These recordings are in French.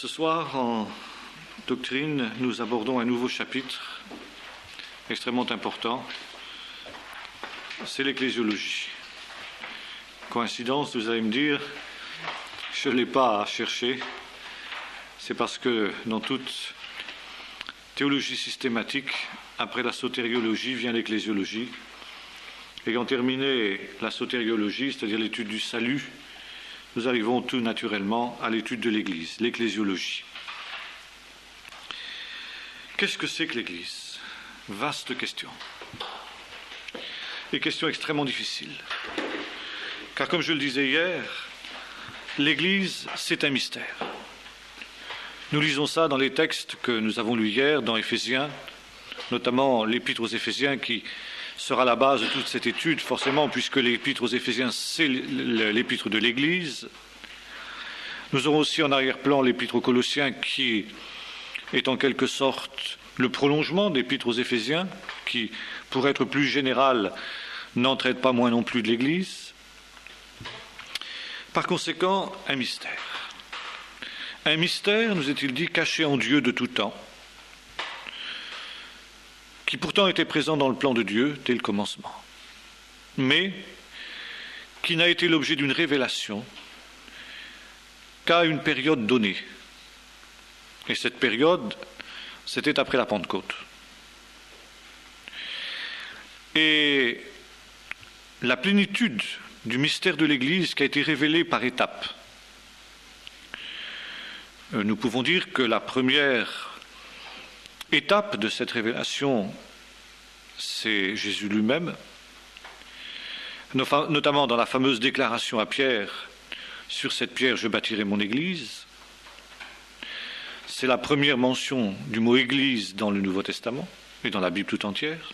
Ce soir, en doctrine, nous abordons un nouveau chapitre extrêmement important, c'est l'ecclésiologie. Coïncidence, vous allez me dire, je ne l'ai pas à chercher, c'est parce que dans toute théologie systématique, après la sotériologie vient l'ecclésiologie. Ayant terminé la sotériologie, c'est-à-dire l'étude du salut, nous arrivons tout naturellement à l'étude de l'Église, l'ecclésiologie. Qu'est-ce que c'est que l'Église ? Vaste question. Et question extrêmement difficile. Car comme je le disais hier, l'Église, c'est un mystère. Nous lisons ça dans les textes que nous avons lus hier, dans Éphésiens, notamment l'Épître aux Éphésiens qui sera la base de toute cette étude, forcément, puisque l'Épître aux Éphésiens, c'est l'Épître de l'Église. Nous aurons aussi en arrière-plan l'Épître aux Colossiens qui est en quelque sorte le prolongement de l'Épître aux Éphésiens, qui, pour être plus général, n'en traite pas moins non plus de l'Église. Par conséquent, un mystère. Un mystère, nous est-il dit, caché en Dieu de tout temps, qui pourtant était présent dans le plan de Dieu dès le commencement, mais qui n'a été l'objet d'une révélation qu'à une période donnée. Et cette période, c'était après la Pentecôte. Et la plénitude du mystère de l'Église qui a été révélée par étapes. Nous pouvons dire que la première étape de cette révélation, c'est Jésus lui-même, notamment dans la fameuse déclaration à Pierre, « Sur cette pierre, je bâtirai mon Église ». C'est la première mention du mot « Église » dans le Nouveau Testament et dans la Bible tout entière.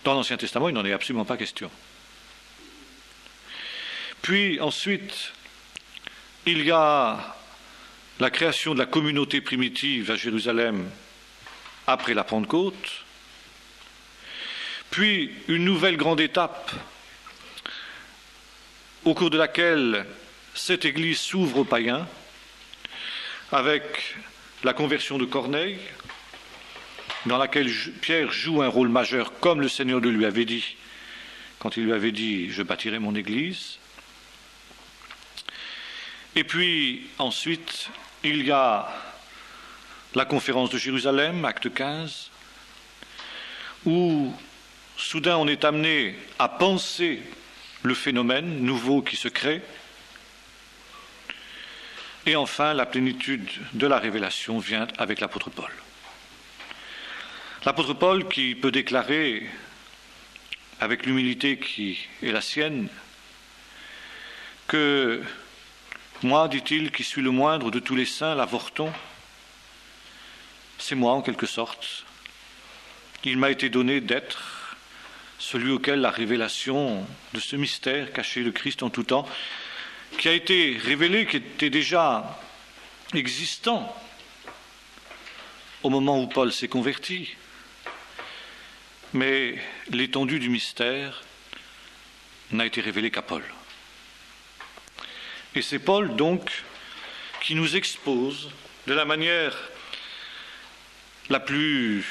Dans l'Ancien Testament, il n'en est absolument pas question. Puis ensuite, il y a la création de la communauté primitive à Jérusalem après la Pentecôte, puis une nouvelle grande étape au cours de laquelle cette Église s'ouvre aux païens avec la conversion de Corneille, dans laquelle Pierre joue un rôle majeur comme le Seigneur le lui avait dit quand il lui avait dit « Je bâtirai mon Église ». Et puis ensuite, il y a la conférence de Jérusalem, acte 15, où soudain on est amené à penser le phénomène nouveau qui se crée. Et enfin, la plénitude de la révélation vient avec l'apôtre Paul. L'apôtre Paul qui peut déclarer, avec l'humilité qui est la sienne, que moi, dit-il, qui suis le moindre de tous les saints, l'avorton, c'est moi en quelque sorte. Il m'a été donné d'être celui auquel la révélation de ce mystère caché le Christ en tout temps, qui a été révélé, qui était déjà existant au moment où Paul s'est converti. Mais l'étendue du mystère n'a été révélée qu'à Paul. Et c'est Paul, donc, qui nous expose de la manière la plus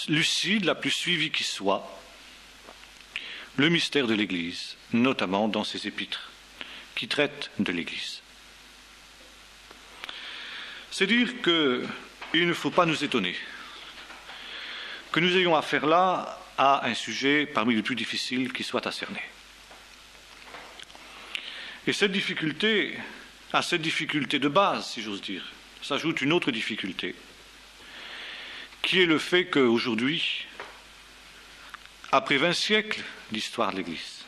lucide, la plus suivie qui soit, le mystère de l'Église, notamment dans ses épîtres, qui traitent de l'Église. C'est dire qu'il ne faut pas nous étonner que nous ayons affaire là à un sujet parmi les plus difficiles qui soit à cerner. Et à cette difficulté de base, si j'ose dire, s'ajoute une autre difficulté, qui est le fait qu'aujourd'hui, après 20 siècles d'histoire de l'Église,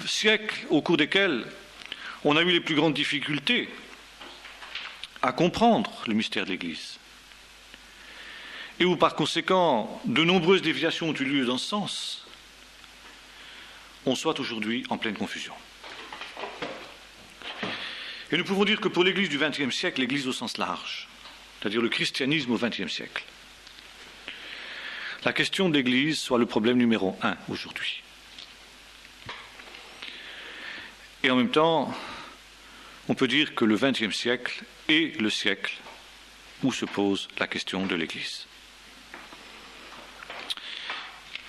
siècles au cours desquels on a eu les plus grandes difficultés à comprendre le mystère de l'Église, et où par conséquent de nombreuses déviations ont eu lieu dans ce sens, on soit aujourd'hui en pleine confusion. Et nous pouvons dire que pour l'Église du XXe siècle, l'Église au sens large, c'est-à-dire le christianisme au XXe siècle, la question de l'Église soit le problème numéro 1 aujourd'hui. Et en même temps, on peut dire que le XXe siècle est le siècle où se pose la question de l'Église.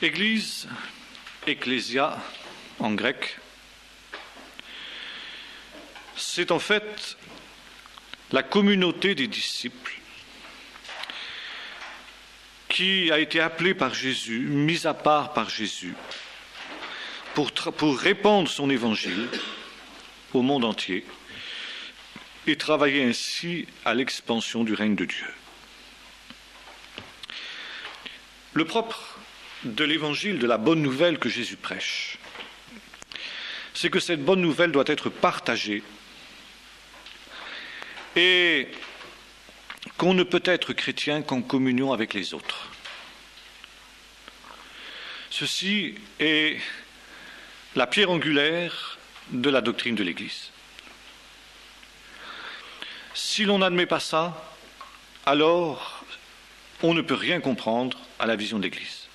Église, ecclésia en grec, c'est en fait la communauté des disciples qui a été appelée par Jésus, mise à part par Jésus, pour répandre son évangile au monde entier et travailler ainsi à l'expansion du règne de Dieu. Le propre de l'évangile, de la bonne nouvelle que Jésus prêche, c'est que cette bonne nouvelle doit être partagée et qu'on ne peut être chrétien qu'en communion avec les autres. Ceci est la pierre angulaire de la doctrine de l'Église. Si l'on n'admet pas ça, alors on ne peut rien comprendre à la vision de l'Église.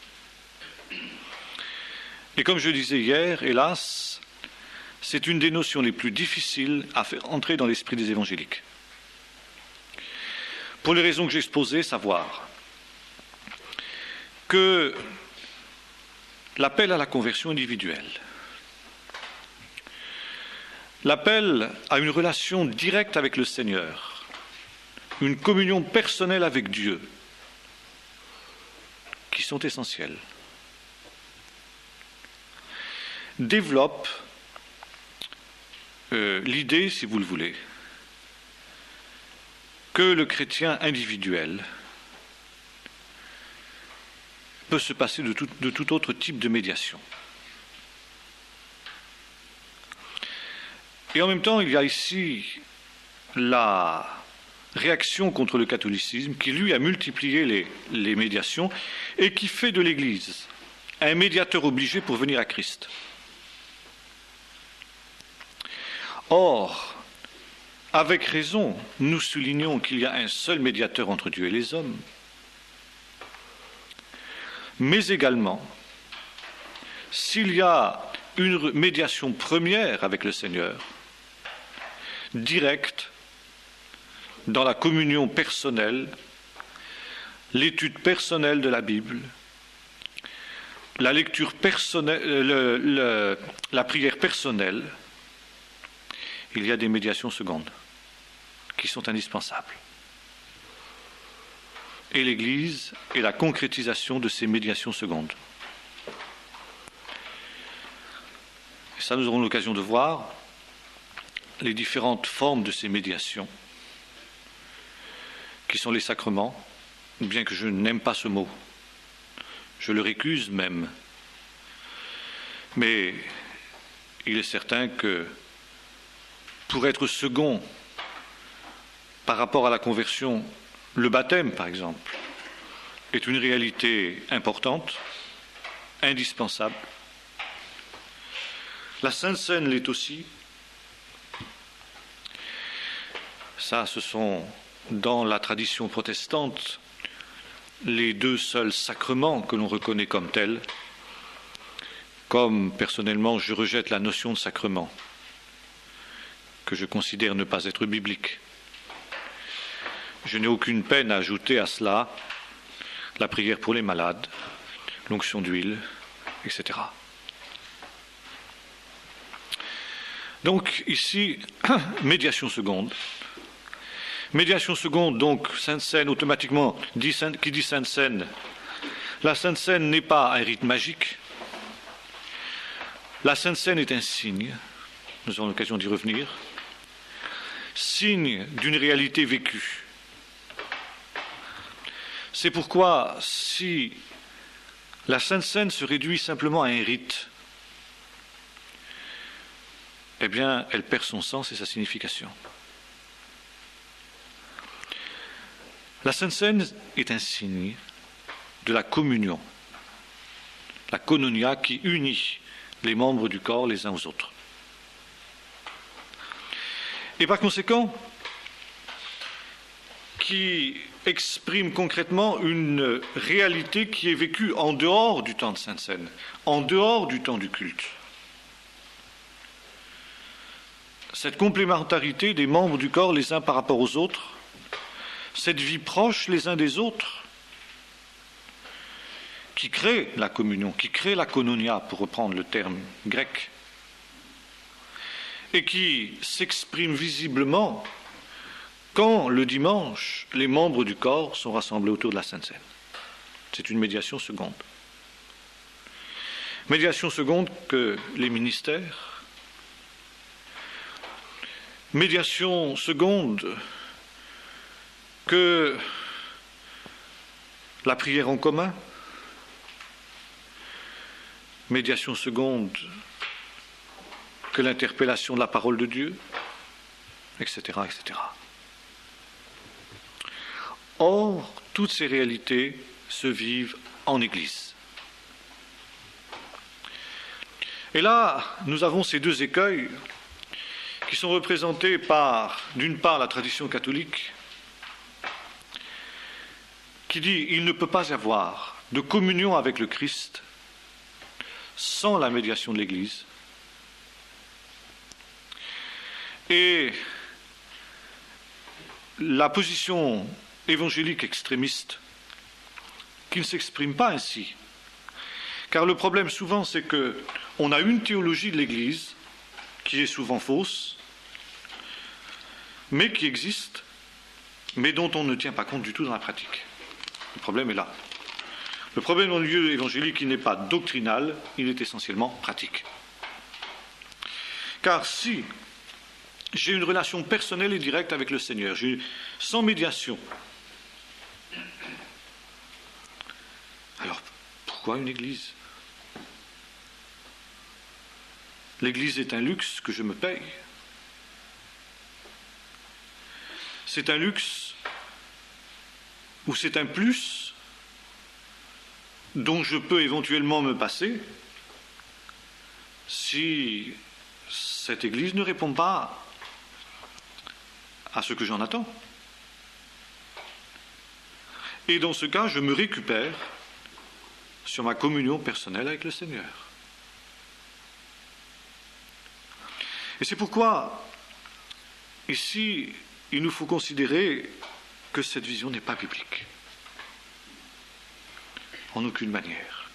Et comme je disais hier, hélas, c'est une des notions les plus difficiles à faire entrer dans l'esprit des évangéliques. Pour les raisons que j'ai exposées, savoir que l'appel à la conversion individuelle, l'appel à une relation directe avec le Seigneur, une communion personnelle avec Dieu, qui sont essentielles, développe l'idée, si vous le voulez, que le chrétien individuel peut se passer de tout autre type de médiation. Et en même temps, il y a ici la réaction contre le catholicisme qui, lui, a multiplié les médiations et qui fait de l'Église un médiateur obligé pour venir à Christ. Or, avec raison, nous soulignons qu'il y a un seul médiateur entre Dieu et les hommes, mais également, s'il y a une médiation première avec le Seigneur, directe, dans la communion personnelle, l'étude personnelle de la Bible, la lecture personnelle, la prière personnelle, il y a des médiations secondes qui sont indispensables. Et l'Église est la concrétisation de ces médiations secondes. Et ça, nous aurons l'occasion de voir les différentes formes de ces médiations, qui sont les sacrements, bien que je n'aime pas ce mot. Je le récuse même. Mais il est certain que pour être second par rapport à la conversion, le baptême, par exemple, est une réalité importante, indispensable. La Sainte Seine l'est aussi. Ça, ce sont, dans la tradition protestante, les deux seuls sacrements que l'on reconnaît comme tels. Comme, personnellement, je rejette la notion de sacrement, que je considère ne pas être biblique. Je n'ai aucune peine à ajouter à cela la prière pour les malades, l'onction d'huile, etc. Donc ici, médiation seconde. Médiation seconde, donc Sainte Seine, automatiquement, qui dit Sainte Seine, la Sainte Seine n'est pas un rite magique. La Sainte Seine est un signe, nous aurons l'occasion d'y revenir, signe d'une réalité vécue. C'est pourquoi, si la Sainte Seine se réduit simplement à un rite, eh bien, elle perd son sens et sa signification. La Sainte Seine est un signe de la communion, la koinonia qui unit les membres du corps les uns aux autres. Et par conséquent, qui exprime concrètement une réalité qui est vécue en dehors du temps de Sainte Seine, en dehors du temps du culte. cette complémentarité des membres du corps les uns par rapport aux autres, cette vie proche les uns des autres, qui crée la communion, qui crée la koinonia, pour reprendre le terme grec, et qui s'exprime visiblement quand, le dimanche, les membres du corps sont rassemblés autour de la Sainte Seine. C'est une médiation seconde. Médiation seconde que les ministères, médiation seconde que la prière en commun, médiation seconde que l'interpellation de la parole de Dieu, etc., etc. Or, toutes ces réalités se vivent en Église. Et là, nous avons ces deux écueils qui sont représentés par, d'une part, la tradition catholique, qui dit qu'il ne peut pas y avoir de communion avec le Christ sans la médiation de l'Église. Et la position évangélique extrémiste qui ne s'exprime pas ainsi. Car le problème souvent, c'est qu'on a une théologie de l'Église qui est souvent fausse, mais qui existe, mais dont on ne tient pas compte du tout dans la pratique. Le problème est là. Le problème dans le lieu évangélique, il n'est pas doctrinal, il est essentiellement pratique. Car si j'ai une relation personnelle et directe avec le Seigneur, sans médiation, alors pourquoi une église? L'église est un luxe que je me paye. C'est un luxe ou c'est un plus dont je peux éventuellement me passer si cette église ne répond pas à ce que j'en attends. Et dans ce cas, je me récupère sur ma communion personnelle avec le Seigneur. Et c'est pourquoi, ici, il nous faut considérer que cette vision n'est pas biblique. En aucune manière.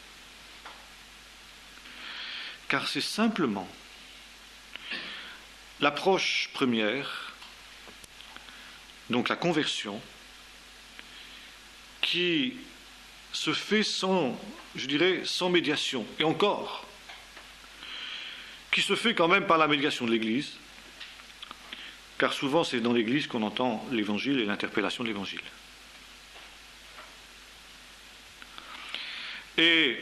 Car c'est simplement l'approche première, donc la conversion, qui se fait sans médiation, et encore, qui se fait quand même par la médiation de l'Église, car souvent c'est dans l'Église qu'on entend l'Évangile et l'interpellation de l'Évangile. Et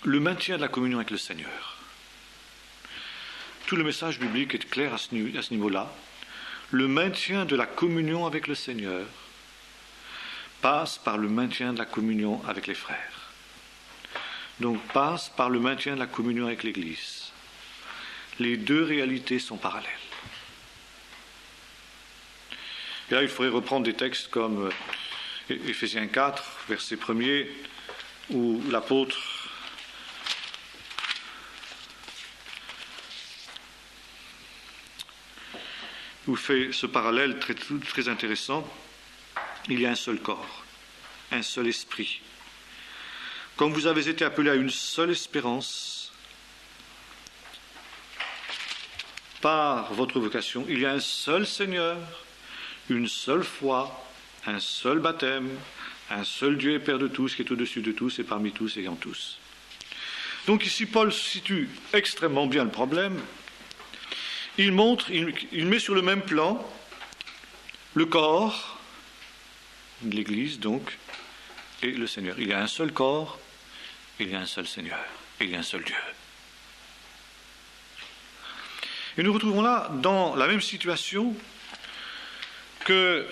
le maintien de la communion avec le Seigneur. Tout le message biblique est clair à ce niveau-là. Le maintien de la communion avec le Seigneur passe par le maintien de la communion avec les frères. Donc passe par le maintien de la communion avec l'Église. Les deux réalités sont parallèles. Et là, il faudrait reprendre des textes comme Éphésiens 4, verset 1er, où l'apôtre vous fait ce parallèle très, très intéressant. Il y a un seul corps, un seul esprit. Comme vous avez été appelés à une seule espérance par votre vocation, il y a un seul Seigneur, une seule foi, un seul baptême, un seul Dieu et Père de tous, qui est au-dessus de tous et parmi tous et en tous. Donc ici, Paul situe extrêmement bien le problème. Il met sur le même plan le corps de l'Église, donc, et le Seigneur. Il y a un seul corps, il y a un seul Seigneur, et il y a un seul Dieu. Et nous retrouvons là dans la même situation qu'au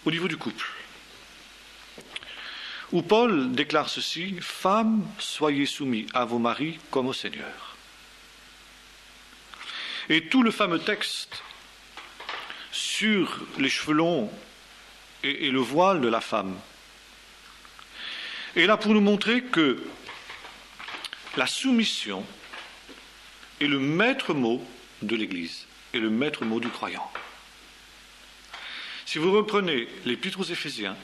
niveau du couple, où Paul déclare ceci: « Femmes, soyez soumis à vos maris comme au Seigneur. » Et tout le fameux texte sur les cheveux longs et le voile de la femme est là pour nous montrer que la soumission est le maître mot de l'Église. est le maître mot du croyant. Si vous reprenez l'Épître aux Éphésiens,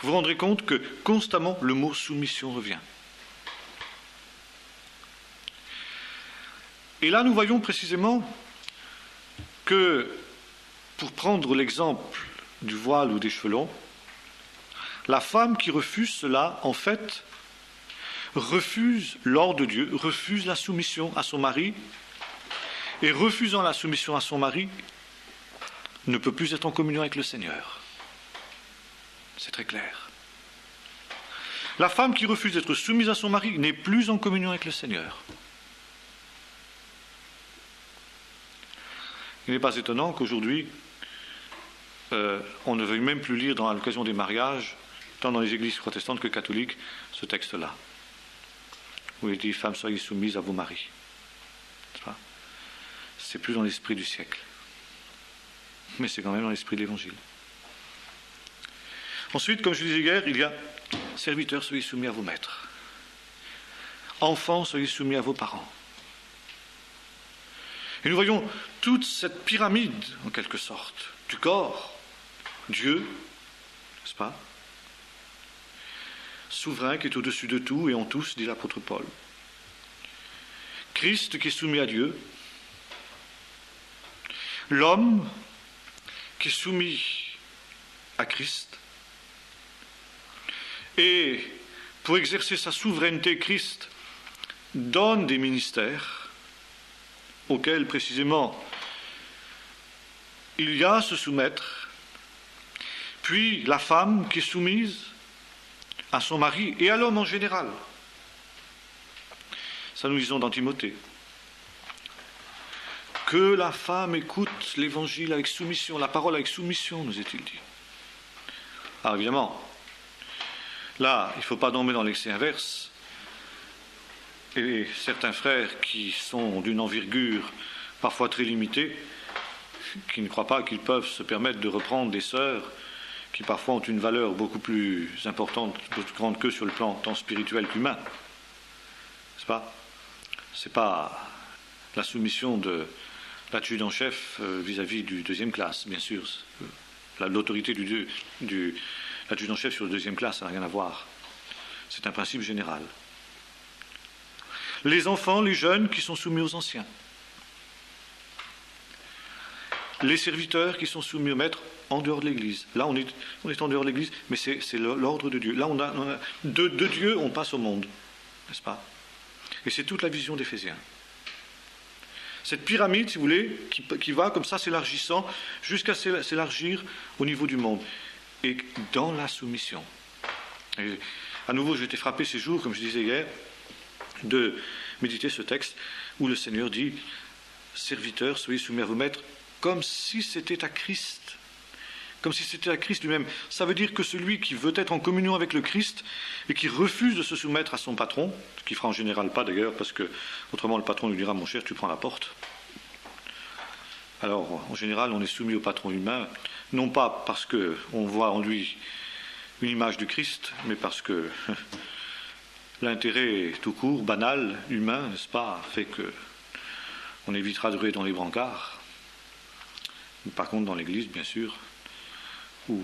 vous vous rendrez compte que constamment le mot soumission revient. Et là, nous voyons précisément que, pour prendre l'exemple du voile ou des cheveux longs, la femme qui refuse cela, en fait, refuse l'ordre de Dieu, refuse la soumission à son mari, et refusant la soumission à son mari, ne peut plus être en communion avec le Seigneur. C'est très clair. La femme qui refuse d'être soumise à son mari n'est plus en communion avec le Seigneur. Il n'est pas étonnant qu'aujourd'hui, on ne veuille même plus lire dans l'occasion des mariages, tant dans les églises protestantes que catholiques, ce texte-là, où il dit « Femmes, soyez soumises à vos maris ». C'est plus dans l'esprit du siècle, mais c'est quand même dans l'esprit de l'Évangile. Ensuite, comme je disais hier, il y a « Serviteurs, soyez soumis à vos maîtres ». « Enfants, soyez soumis à vos parents ». Et nous voyons toute cette pyramide, en quelque sorte, du corps, Dieu, n'est-ce pas, souverain qui est au-dessus de tout et en tous, dit l'apôtre Paul. Christ qui est soumis à Dieu, l'homme qui est soumis à Christ, et pour exercer sa souveraineté, Christ donne des ministères auquel précisément il y a à se soumettre, puis la femme qui est soumise à son mari et à l'homme en général. Ça nous disons dans Timothée. Que la femme écoute l'évangile avec soumission, la parole avec soumission, nous est-il dit. Alors évidemment, là, il ne faut pas tomber dans l'excès inverse. Et certains frères qui sont d'une envergure parfois très limitée, qui ne croient pas qu'ils peuvent se permettre de reprendre des sœurs qui parfois ont une valeur beaucoup plus importante, plus grande qu'eux sur le plan tant spirituel qu'humain. N'est-ce pas ? Ce n'est pas la soumission de l'adjudant-chef vis-à-vis du deuxième classe, bien sûr. L'autorité de l'adjudant-chef sur le deuxième classe, ça n'a rien à voir. C'est un principe général. Les enfants, les jeunes qui sont soumis aux anciens. Les serviteurs qui sont soumis au maître en dehors de l'Église. Là, on est en dehors de l'Église, mais c'est l'ordre de Dieu. Là, on a de Dieu, on passe au monde, n'est-ce pas ? Et c'est toute la vision d'Éphésiens. Cette pyramide, si vous voulez, qui va comme ça s'élargissant jusqu'à s'élargir au niveau du monde. Et dans la soumission. Et à nouveau, j'ai été frappé ces jours, comme je disais hier, de méditer ce texte où le Seigneur dit « Serviteurs, soyez soumis à vos maîtres » comme si c'était à Christ. Comme si c'était à Christ lui-même. Ça veut dire que celui qui veut être en communion avec le Christ et qui refuse de se soumettre à son patron, ce qu'il fera en général pas d'ailleurs, parce que autrement le patron lui dira « Mon cher, tu prends la porte ». Alors, en général, on est soumis au patron humain, non pas parce qu'on voit en lui une image du Christ, mais parce que l'intérêt tout court, banal, humain, n'est-ce pas, fait qu'on évitera de rouler dans les brancards. Par contre, dans l'Église, bien sûr, où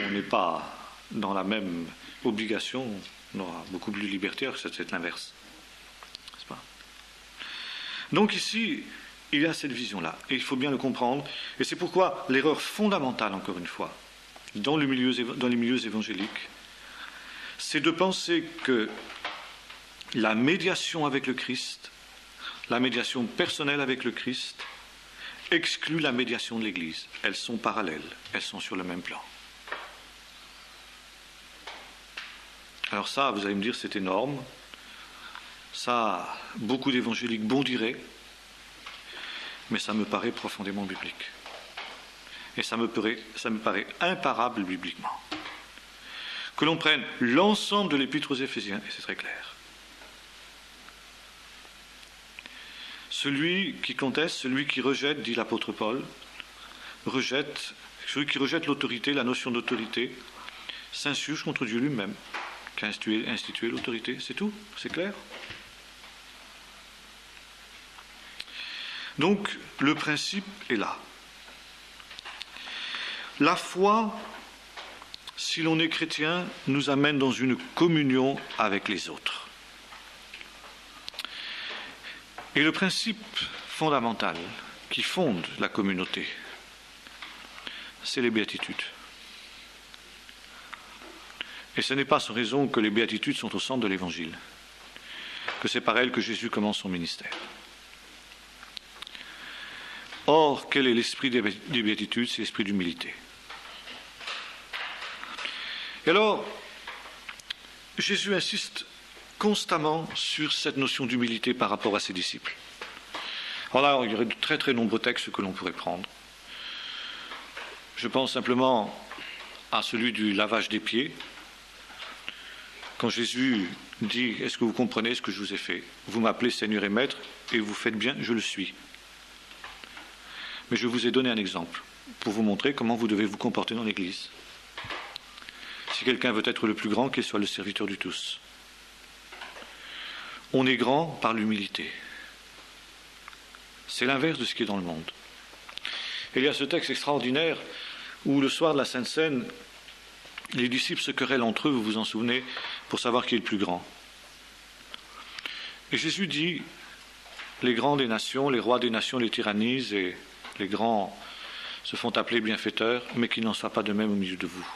on n'est pas dans la même obligation, on aura beaucoup plus de liberté, c'est l'inverse. N'est-ce pas ? Donc ici, il y a cette vision-là, et il faut bien le comprendre, et c'est pourquoi l'erreur fondamentale, encore une fois, dans les milieux évangéliques, c'est de penser que la médiation avec le Christ, la médiation personnelle avec le Christ, exclut la médiation de l'Église. Elles sont parallèles, elles sont sur le même plan. Alors ça, vous allez me dire, c'est énorme. Ça, beaucoup d'évangéliques bondiraient, mais ça me paraît profondément biblique. Et ça me paraît imparable bibliquement. Que l'on prenne l'ensemble de l'Épître aux Éphésiens, et c'est très clair. Celui qui conteste, celui qui rejette, dit l'apôtre Paul, celui qui rejette l'autorité, la notion d'autorité, s'insurge contre Dieu lui-même, qui a institué l'autorité. C'est tout, c'est clair. Donc, le principe est là. La foi, si l'on est chrétien, nous amène dans une communion avec les autres. Et le principe fondamental qui fonde la communauté, c'est les béatitudes. Et ce n'est pas sans raison que les béatitudes sont au centre de l'Évangile, que c'est par elles que Jésus commence son ministère. Or, quel est l'esprit des béatitudes? C'est l'esprit d'humilité. Et alors, Jésus insiste constamment sur cette notion d'humilité par rapport à ses disciples. Alors là, il y aurait de très très nombreux textes que l'on pourrait prendre. Je pense simplement à celui du lavage des pieds. Quand Jésus dit « Est-ce que vous comprenez ce que je vous ai fait? Vous m'appelez Seigneur et Maître, et vous faites bien, je le suis. Mais je vous ai donné un exemple pour vous montrer comment vous devez vous comporter dans l'Église. Si quelqu'un veut être le plus grand, qu'il soit le serviteur du tous. On est grand par l'humilité. C'est l'inverse de ce qui est dans le monde. Et il y a ce texte extraordinaire où le soir de la Sainte Seine, les disciples se querellent entre eux, vous vous en souvenez, pour savoir qui est le plus grand. Et Jésus dit, les grands des nations, les rois des nations les tyrannisent et les grands se font appeler bienfaiteurs, mais qu'il n'en soit pas de même au milieu de vous.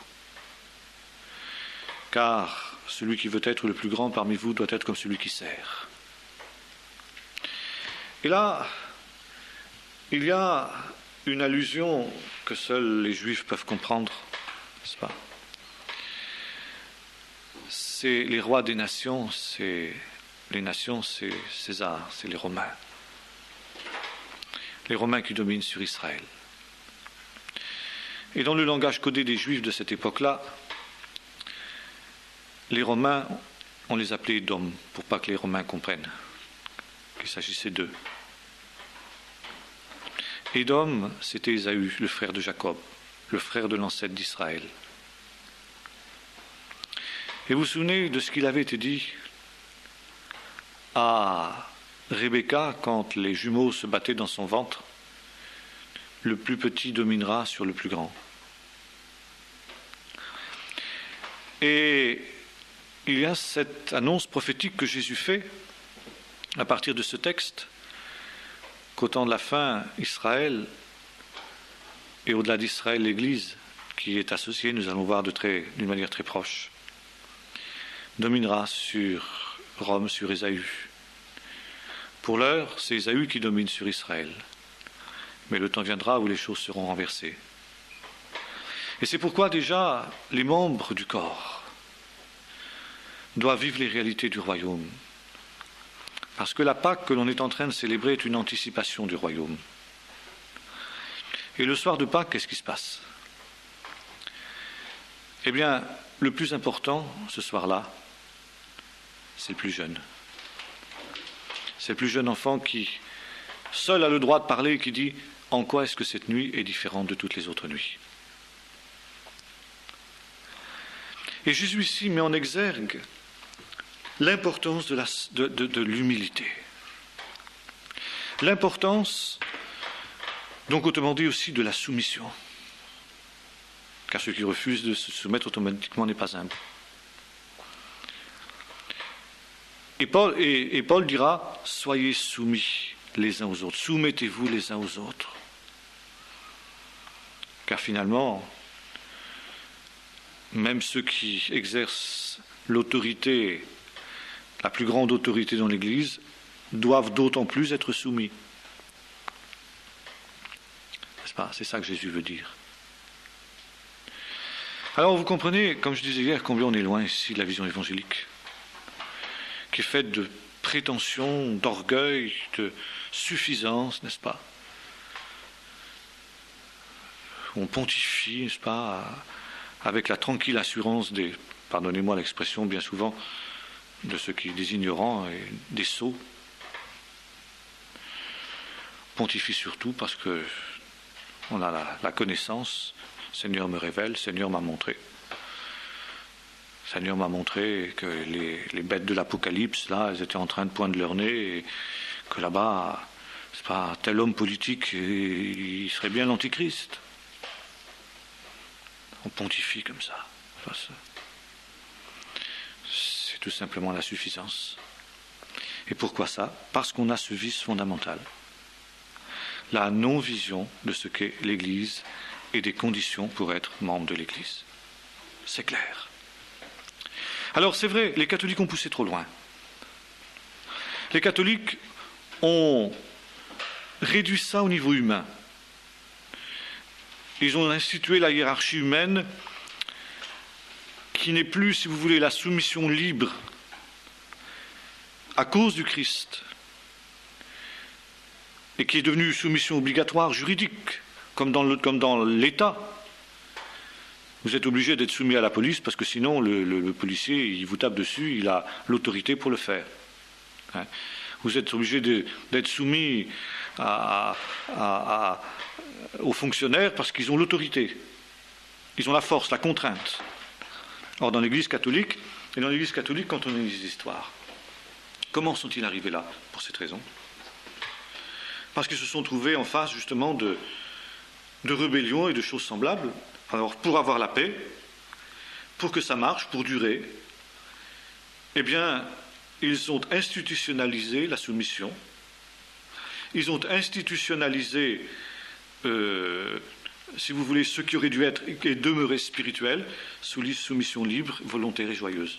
Car celui qui veut être le plus grand parmi vous doit être comme celui qui sert. Et là, il y a une allusion que seuls les Juifs peuvent comprendre, n'est-ce pas? C'est les rois des nations, c'est César, c'est les Romains. Les Romains qui dominent sur Israël. Et dans le langage codé des Juifs de cette époque-là, les Romains, on les appelait Édom, pour pas que les Romains comprennent qu'il s'agissait d'eux. Édom, c'était Ésaü, le frère de Jacob, le frère de l'ancêtre d'Israël. Et vous vous souvenez de ce qu'il avait été dit à Rebecca quand les jumeaux se battaient dans son ventre? Le plus petit dominera sur le plus grand. Et il y a cette annonce prophétique que Jésus fait à partir de ce texte, qu'au temps de la fin, Israël, et au-delà d'Israël, l'Église, qui est associée, nous allons voir d'une manière très proche, dominera sur Rome, sur Ésaü. Pour l'heure, c'est Ésaü qui domine sur Israël. Mais le temps viendra où les choses seront renversées. Et c'est pourquoi déjà les membres du corps doivent vivre les réalités du royaume. Parce que la Pâque que l'on est en train de célébrer est une anticipation du royaume. Et le soir de Pâques, qu'est-ce qui se passe? Eh bien, le plus important, ce soir-là, c'est le plus jeune. C'est le plus jeune enfant qui, seul a le droit de parler et qui dit « En quoi est-ce que cette nuit est différente de toutes les autres nuits ?» Et Jésus ici met en exergue l'importance de l'humilité. L'importance, donc autrement dit aussi, de la soumission. Car celui qui refuse de se soumettre automatiquement n'est pas humble. Et Paul dira, soyez soumis les uns aux autres, soumettez-vous les uns aux autres. Car finalement, même ceux qui exercent l'autorité, la plus grande autorité dans l'Église, doivent d'autant plus être soumis. N'est-ce pas? C'est ça que Jésus veut dire. Alors vous comprenez, comme je disais hier, combien on est loin ici de la vision évangélique, qui est faite de prétention, d'orgueil, de suffisance, n'est-ce pas? On pontifie, n'est-ce pas, avec la tranquille assurance des, pardonnez-moi l'expression bien souvent, de ceux qui des ignorants et des sots. Pontifie surtout parce que on a la connaissance. Seigneur me révèle, Seigneur m'a montré. Seigneur m'a montré que les bêtes de l'Apocalypse, là, elles étaient en train de poindre leur nez et que là-bas, c'est pas, tel homme politique, il serait bien l'antichrist. On pontifie comme ça. Enfin, c'est tout simplement la suffisance. Et pourquoi ça? Parce qu'on a ce vice fondamental. La non-vision de ce qu'est l'Église et des conditions pour être membre de l'Église. C'est clair. Alors c'est vrai, les catholiques ont poussé trop loin. Les catholiques ont réduit ça au niveau humain. Ils ont institué la hiérarchie humaine qui n'est plus, si vous voulez, la soumission libre à cause du Christ et qui est devenue soumission obligatoire juridique, comme dans l'État. Vous êtes obligé d'être soumis à la police parce que sinon le policier il vous tape dessus, il a l'autorité pour le faire. Hein. Vous êtes obligé d'être soumis aux fonctionnaires parce qu'ils ont l'autorité. Ils ont la force, la contrainte. Or, dans l'Église catholique, quand on lit les histoires, comment sont-ils arrivés là? Pour cette raison. Parce qu'ils se sont trouvés en face, justement, de rébellions et de choses semblables. Alors, pour avoir la paix, pour que ça marche, pour durer, eh bien, ils ont institutionnalisé la soumission. Ils ont institutionnalisé, si vous voulez, ce qui aurait dû être et demeurer spirituel, sous la soumission libre, volontaire et joyeuse.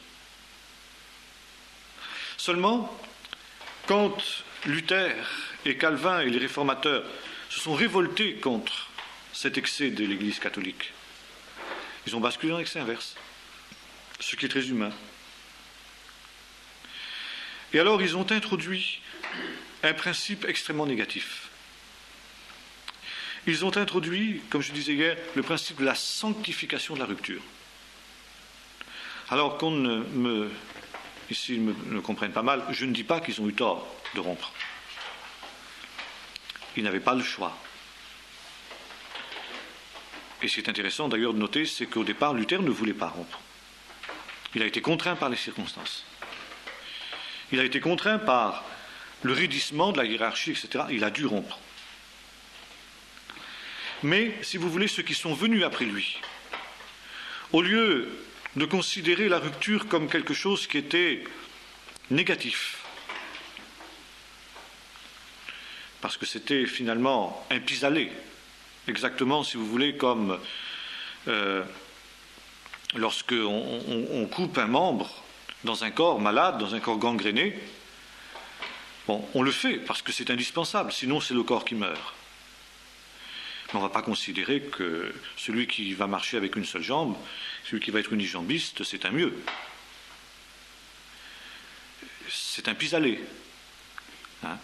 Seulement, quand Luther et Calvin et les réformateurs se sont révoltés contre cet excès de l'Église catholique, ils ont basculé dans l'excès inverse, ce qui est très humain. Et alors, ils ont introduit un principe extrêmement négatif. Ils ont introduit, comme je disais hier, le principe de la sanctification de la rupture. Alors qu'on ne comprenne pas mal, je ne dis pas qu'ils ont eu tort de rompre. Ils n'avaient pas le choix. Et ce qui est intéressant d'ailleurs de noter, c'est qu'au départ, Luther ne voulait pas rompre. Il a été contraint par les circonstances. Il a été contraint par le raidissement de la hiérarchie, etc. Il a dû rompre. Mais, si vous voulez, ceux qui sont venus après lui, au lieu de considérer la rupture comme quelque chose qui était négatif, parce que c'était finalement un pis-aller, exactement, si vous voulez, comme lorsque on coupe un membre dans un corps malade, dans un corps gangréné. Bon, on le fait parce que c'est indispensable, sinon c'est le corps qui meurt. Mais on ne va pas considérer que celui qui va marcher avec une seule jambe, celui qui va être unijambiste, c'est un mieux. C'est un pis-aller. Hein?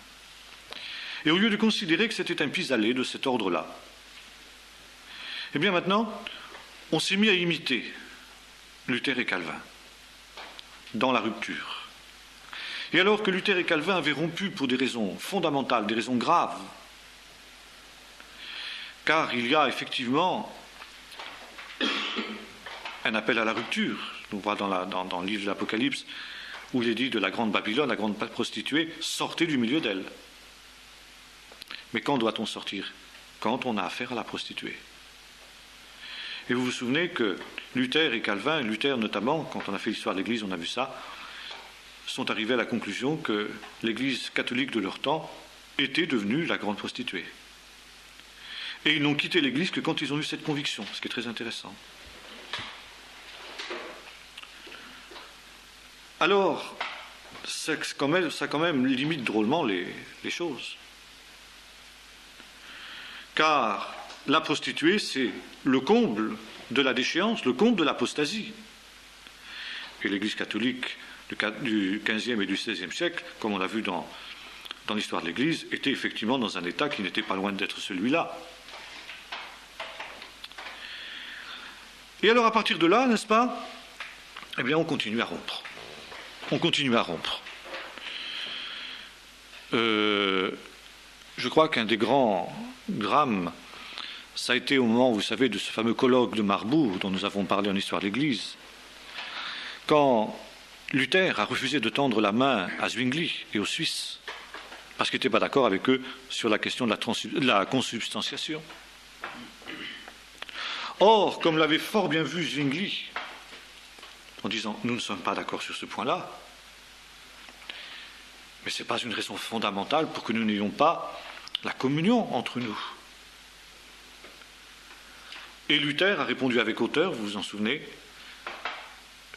Et au lieu de considérer que c'était un pis-aller de cet ordre-là, eh bien maintenant, on s'est mis à imiter Luther et Calvin dans la rupture. Et alors que Luther et Calvin avaient rompu pour des raisons fondamentales, des raisons graves, car il y a effectivement un appel à la rupture. On voit dans le livre de l'Apocalypse où il est dit de la grande Babylone, la grande prostituée, sortez du milieu d'elle. Mais quand doit-on sortir? Quand on a affaire à la prostituée. Et vous vous souvenez que Luther et Calvin, Luther notamment, quand on a fait l'histoire de l'Église, on a vu ça, sont arrivés à la conclusion que l'Église catholique de leur temps était devenue la grande prostituée. Et ils n'ont quitté l'Église que quand ils ont eu cette conviction, ce qui est très intéressant. Alors, ça quand même limite drôlement les choses. Car la prostituée, c'est le comble de la déchéance, le comble de l'apostasie. Et l'Église catholique du XVe et du XVIe siècle, comme on l'a vu dans l'histoire de l'Église, était effectivement dans un état qui n'était pas loin d'être celui-là. Et alors à partir de là, n'est-ce pas, eh bien on continue à rompre. On continue à rompre. Je crois qu'un des grands drames, ça a été au moment, vous savez, de ce fameux colloque de Marbourg dont nous avons parlé en histoire de l'Église, quand Luther a refusé de tendre la main à Zwingli et aux Suisses, parce qu'il n'était pas d'accord avec eux sur la question de la consubstantiation. Or, comme l'avait fort bien vu Zwingli, en disant « nous ne sommes pas d'accord sur ce point-là », mais ce n'est pas une raison fondamentale pour que nous n'ayons pas la communion entre nous. Et Luther a répondu avec hauteur, vous vous en souvenez,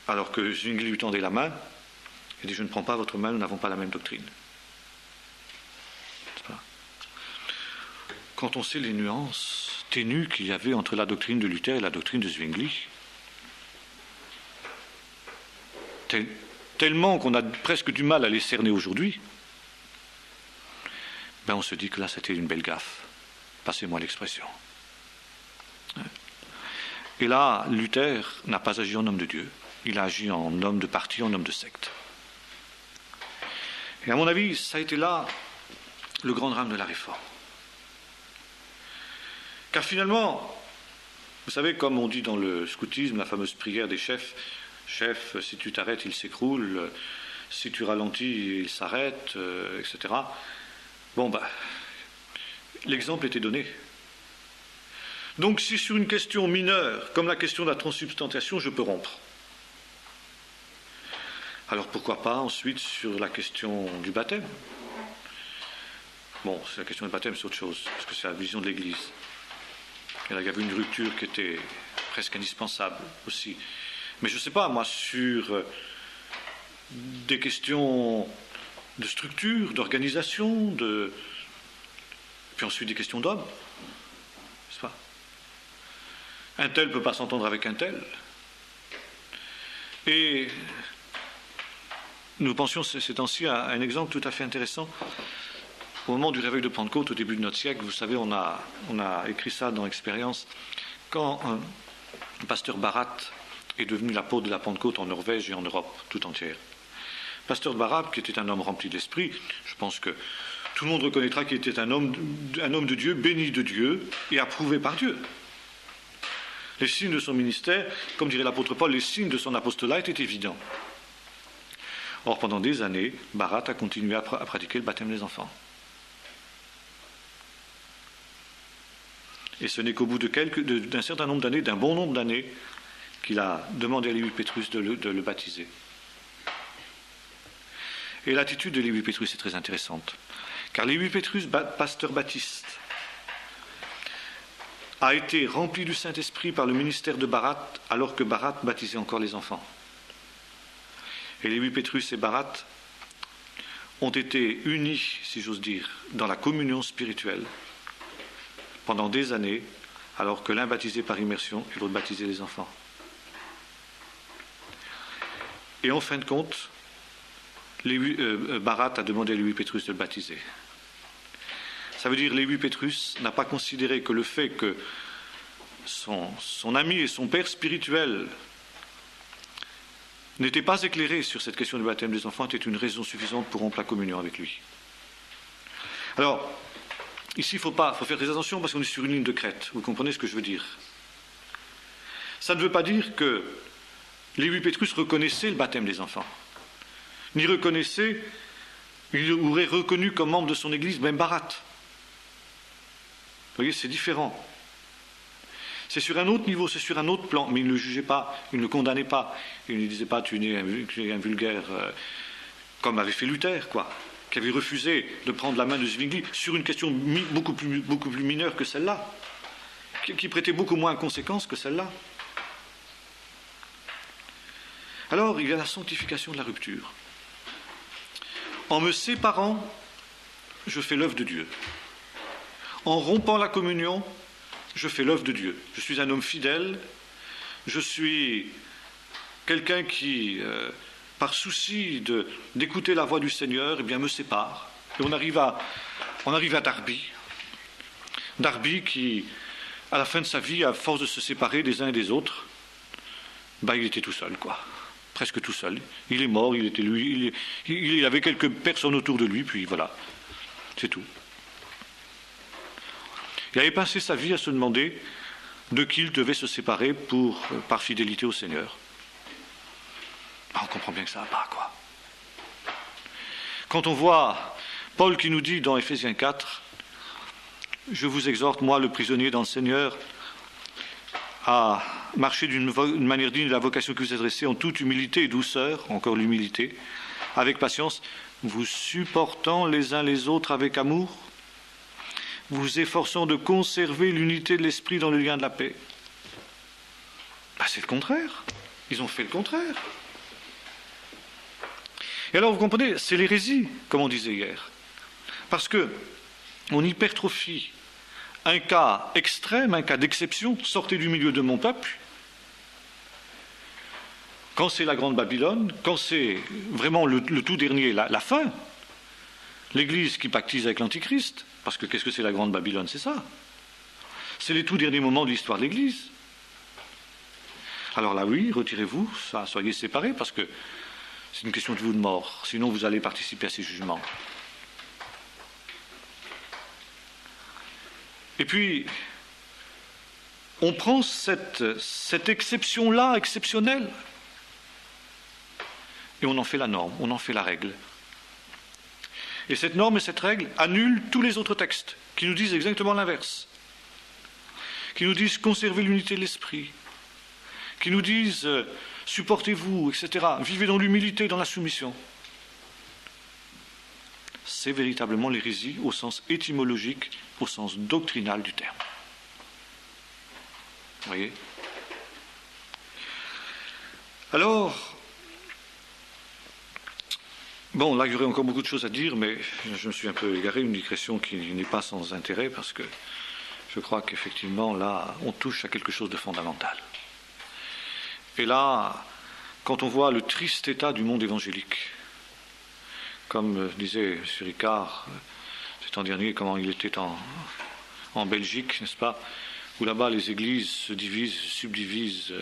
alors que Zwingli lui tendait la main, il dit « je ne prends pas votre main, nous n'avons pas la même doctrine ». Quand on sait les nuances ténues qu'il y avait entre la doctrine de Luther et la doctrine de Zwingli, tellement qu'on a presque du mal à les cerner aujourd'hui, ben on se dit que là c'était une belle gaffe, passez-moi l'expression. Et là, Luther n'a pas agi en homme de Dieu, il a agi en homme de parti, en homme de secte. Et à mon avis, ça a été là le grand drame de la Réforme. Car finalement, vous savez, comme on dit dans le scoutisme, la fameuse prière des chefs, « Chef, si tu t'arrêtes, il s'écroule, si tu ralentis, il s'arrête, etc. » Bon, l'exemple était donné. Donc, si sur une question mineure, comme la question de la transsubstantiation, je peux rompre, alors pourquoi pas ensuite sur la question du baptême? Bon, c'est la question du baptême, c'est autre chose, parce que c'est la vision de l'Église. Et là, il y avait une rupture qui était presque indispensable aussi. Mais je ne sais pas, moi, sur des questions de structure, d'organisation, puis ensuite des questions d'hommes, n'est-ce pas? Un tel ne peut pas s'entendre avec un tel. Et nous pensions ces temps-ci à un exemple tout à fait intéressant. Au moment du réveil de Pentecôte, au début de notre siècle, vous savez, on a écrit ça dans Expérience, quand le pasteur Barat est devenu l'apôtre de la Pentecôte en Norvège et en Europe tout entière. Pasteur Barat, qui était un homme rempli d'esprit, je pense que tout le monde reconnaîtra qu'il était un homme de Dieu, béni de Dieu et approuvé par Dieu. Les signes de son ministère, comme dirait l'apôtre Paul, les signes de son apostolat étaient évidents. Or, pendant des années, Barat a continué à pratiquer le baptême des enfants. Et ce n'est qu'au bout d'un certain nombre d'années, d'un bon nombre d'années, qu'il a demandé à Lévi Pétrus de le baptiser. Et l'attitude de Lévi Pétrus est très intéressante. Car Lévi Pétrus, pasteur baptiste, a été rempli du Saint-Esprit par le ministère de Barat, alors que Barat baptisait encore les enfants. Et Lévi Pétrus et Barat ont été unis, si j'ose dire, dans la communion spirituelle, pendant des années, alors que l'un baptisait par immersion et l'autre baptisait les enfants. Et en fin de compte, Barat a demandé à Lévi Pétrus de le baptiser. Ça veut dire que Lévi Pétrus n'a pas considéré que le fait que son ami et son père spirituel n'étaient pas éclairés sur cette question du baptême des enfants était une raison suffisante pour rompre la communion avec lui. Alors, ici, il faut faire très attention parce qu'on est sur une ligne de crête. Vous comprenez ce que je veux dire? Ça ne veut pas dire que Lévi Pétrus reconnaissait le baptême des enfants, ni reconnaissait, il aurait reconnu comme membre de son église même Barat. Vous voyez, c'est différent. C'est sur un autre niveau, c'est sur un autre plan, mais il ne le jugeait pas, il ne le condamnait pas, il ne disait pas tu es un vulgaire, comme avait fait Luther, quoi, qui avait refusé de prendre la main de Zwingli sur une question beaucoup plus mineure que celle-là, qui prêtait beaucoup moins de conséquences que celle-là. Alors, il y a la sanctification de la rupture. En me séparant, je fais l'œuvre de Dieu. En rompant la communion, je fais l'œuvre de Dieu. Je suis un homme fidèle, je suis quelqu'un qui, par souci d'écouter la voix du Seigneur, eh bien, me sépare. Et on arrive à Darby. Darby qui, à la fin de sa vie, à force de se séparer des uns et des autres, il était tout seul, quoi. Presque tout seul. Il est mort, il avait quelques personnes autour de lui, puis voilà. C'est tout. Il avait passé sa vie à se demander de qui il devait se séparer par fidélité au Seigneur. On comprend bien que ça va pas, quoi. Quand on voit Paul qui nous dit dans Éphésiens 4, « Je vous exhorte, moi le prisonnier dans le Seigneur, à marcher d'une manière digne de la vocation que vous adressez en toute humilité et douceur, encore l'humilité, avec patience, vous supportant les uns les autres avec amour, vous efforçant de conserver l'unité de l'esprit dans le lien de la paix. » C'est le contraire. Ils ont fait le contraire. Et alors, vous comprenez, c'est l'hérésie, comme on disait hier. Parce que on hypertrophie un cas extrême, un cas d'exception, sortez du milieu de mon peuple. Quand c'est la grande Babylone, quand c'est vraiment le tout dernier, la fin, l'Église qui pactise avec l'Antichrist, parce que qu'est-ce que c'est la grande Babylone? C'est ça. C'est les tout derniers moments de l'histoire de l'Église. Alors là, oui, retirez-vous, soyez séparés, parce que c'est une question de vie ou de mort. Sinon, vous allez participer à ces jugements. Et puis, on prend cette exception-là, exceptionnelle, et on en fait la norme, on en fait la règle. Et cette norme et cette règle annulent tous les autres textes, qui nous disent exactement l'inverse, qui nous disent conservez l'unité de l'esprit, qui nous disent supportez-vous, etc. Vivez dans l'humilité, dans la soumission. C'est véritablement l'hérésie au sens étymologique, au sens doctrinal du terme. Vous voyez? Alors, bon, là, il y aurait encore beaucoup de choses à dire, mais je me suis un peu égaré, une digression qui n'est pas sans intérêt, parce que je crois qu'effectivement, là, on touche à quelque chose de fondamental. Et là, quand on voit le triste état du monde évangélique, comme disait M. Ricard, cet an dernier, comment il était en Belgique, n'est-ce pas, où là-bas les églises se divisent, se subdivisent,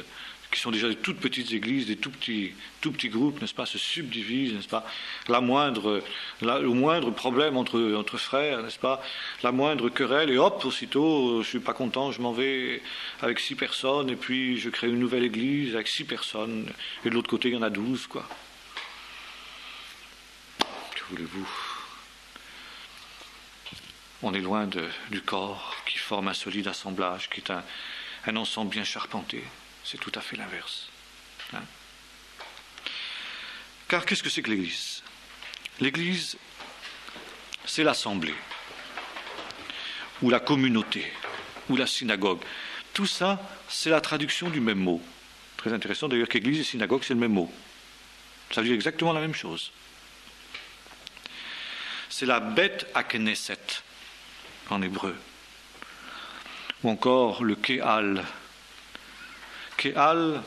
qui sont déjà des toutes petites églises, des tout petits groupes, n'est-ce pas, se subdivisent, n'est-ce pas, le moindre problème entre frères, n'est-ce pas, la moindre querelle, et hop, aussitôt, je ne suis pas content, je m'en vais avec 6 personnes, et puis je crée une nouvelle église avec 6 personnes, et de l'autre côté, il y en a 12, quoi. Que voulez-vous? On est loin du corps qui forme un solide assemblage, qui est un ensemble bien charpenté. C'est tout à fait l'inverse. Hein? Car qu'est-ce que c'est que l'Église? L'Église, c'est l'assemblée, ou la communauté, ou la synagogue. Tout ça, c'est la traduction du même mot. Très intéressant d'ailleurs qu'Église et synagogue, c'est le même mot. Ça veut dire exactement la même chose. C'est la Beth Knesset en hébreu, ou encore le Kéal. Kéal,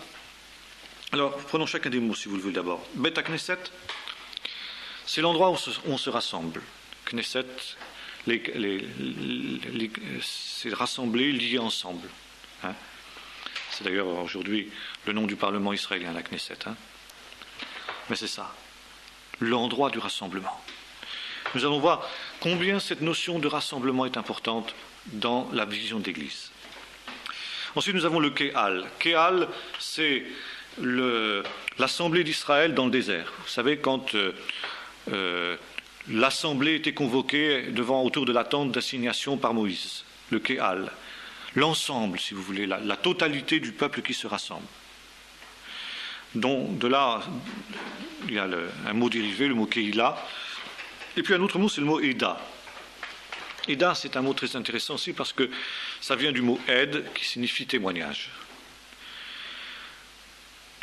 alors prenons chacun des mots si vous le voulez d'abord. Beth Knesset, c'est l'endroit où on se rassemble. Knesset, c'est rassembler, lier ensemble. Hein? C'est d'ailleurs aujourd'hui le nom du Parlement israélien, la Knesset. Hein? Mais c'est ça, l'endroit du rassemblement. Nous allons voir combien cette notion de rassemblement est importante dans la vision d'Église. Ensuite, nous avons le Kéal. Kéal, c'est l'assemblée d'Israël dans le désert. Vous savez, quand l'assemblée était convoquée autour de la tente d'assignation par Moïse, le Kéal. L'ensemble, si vous voulez, la totalité du peuple qui se rassemble. Donc, de là, il y a un mot dérivé, le mot Kéila. Et puis un autre mot, c'est le mot Eda. Eda, c'est un mot très intéressant aussi parce que ça vient du mot Ed, qui signifie témoignage.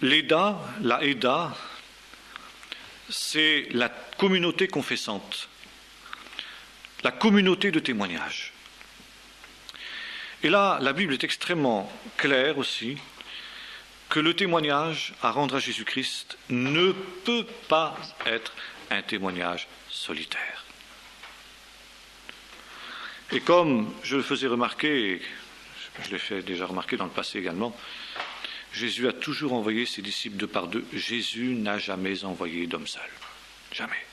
L'Eda, la Eda, c'est la communauté confessante, la communauté de témoignage. Et là, la Bible est extrêmement claire aussi que le témoignage à rendre à Jésus-Christ ne peut pas être un témoignage solitaire. Et comme je le faisais remarquer, et je l'ai fait déjà remarquer dans le passé également, Jésus a toujours envoyé ses disciples 2 par 2. Jésus n'a jamais envoyé d'homme seul. Jamais.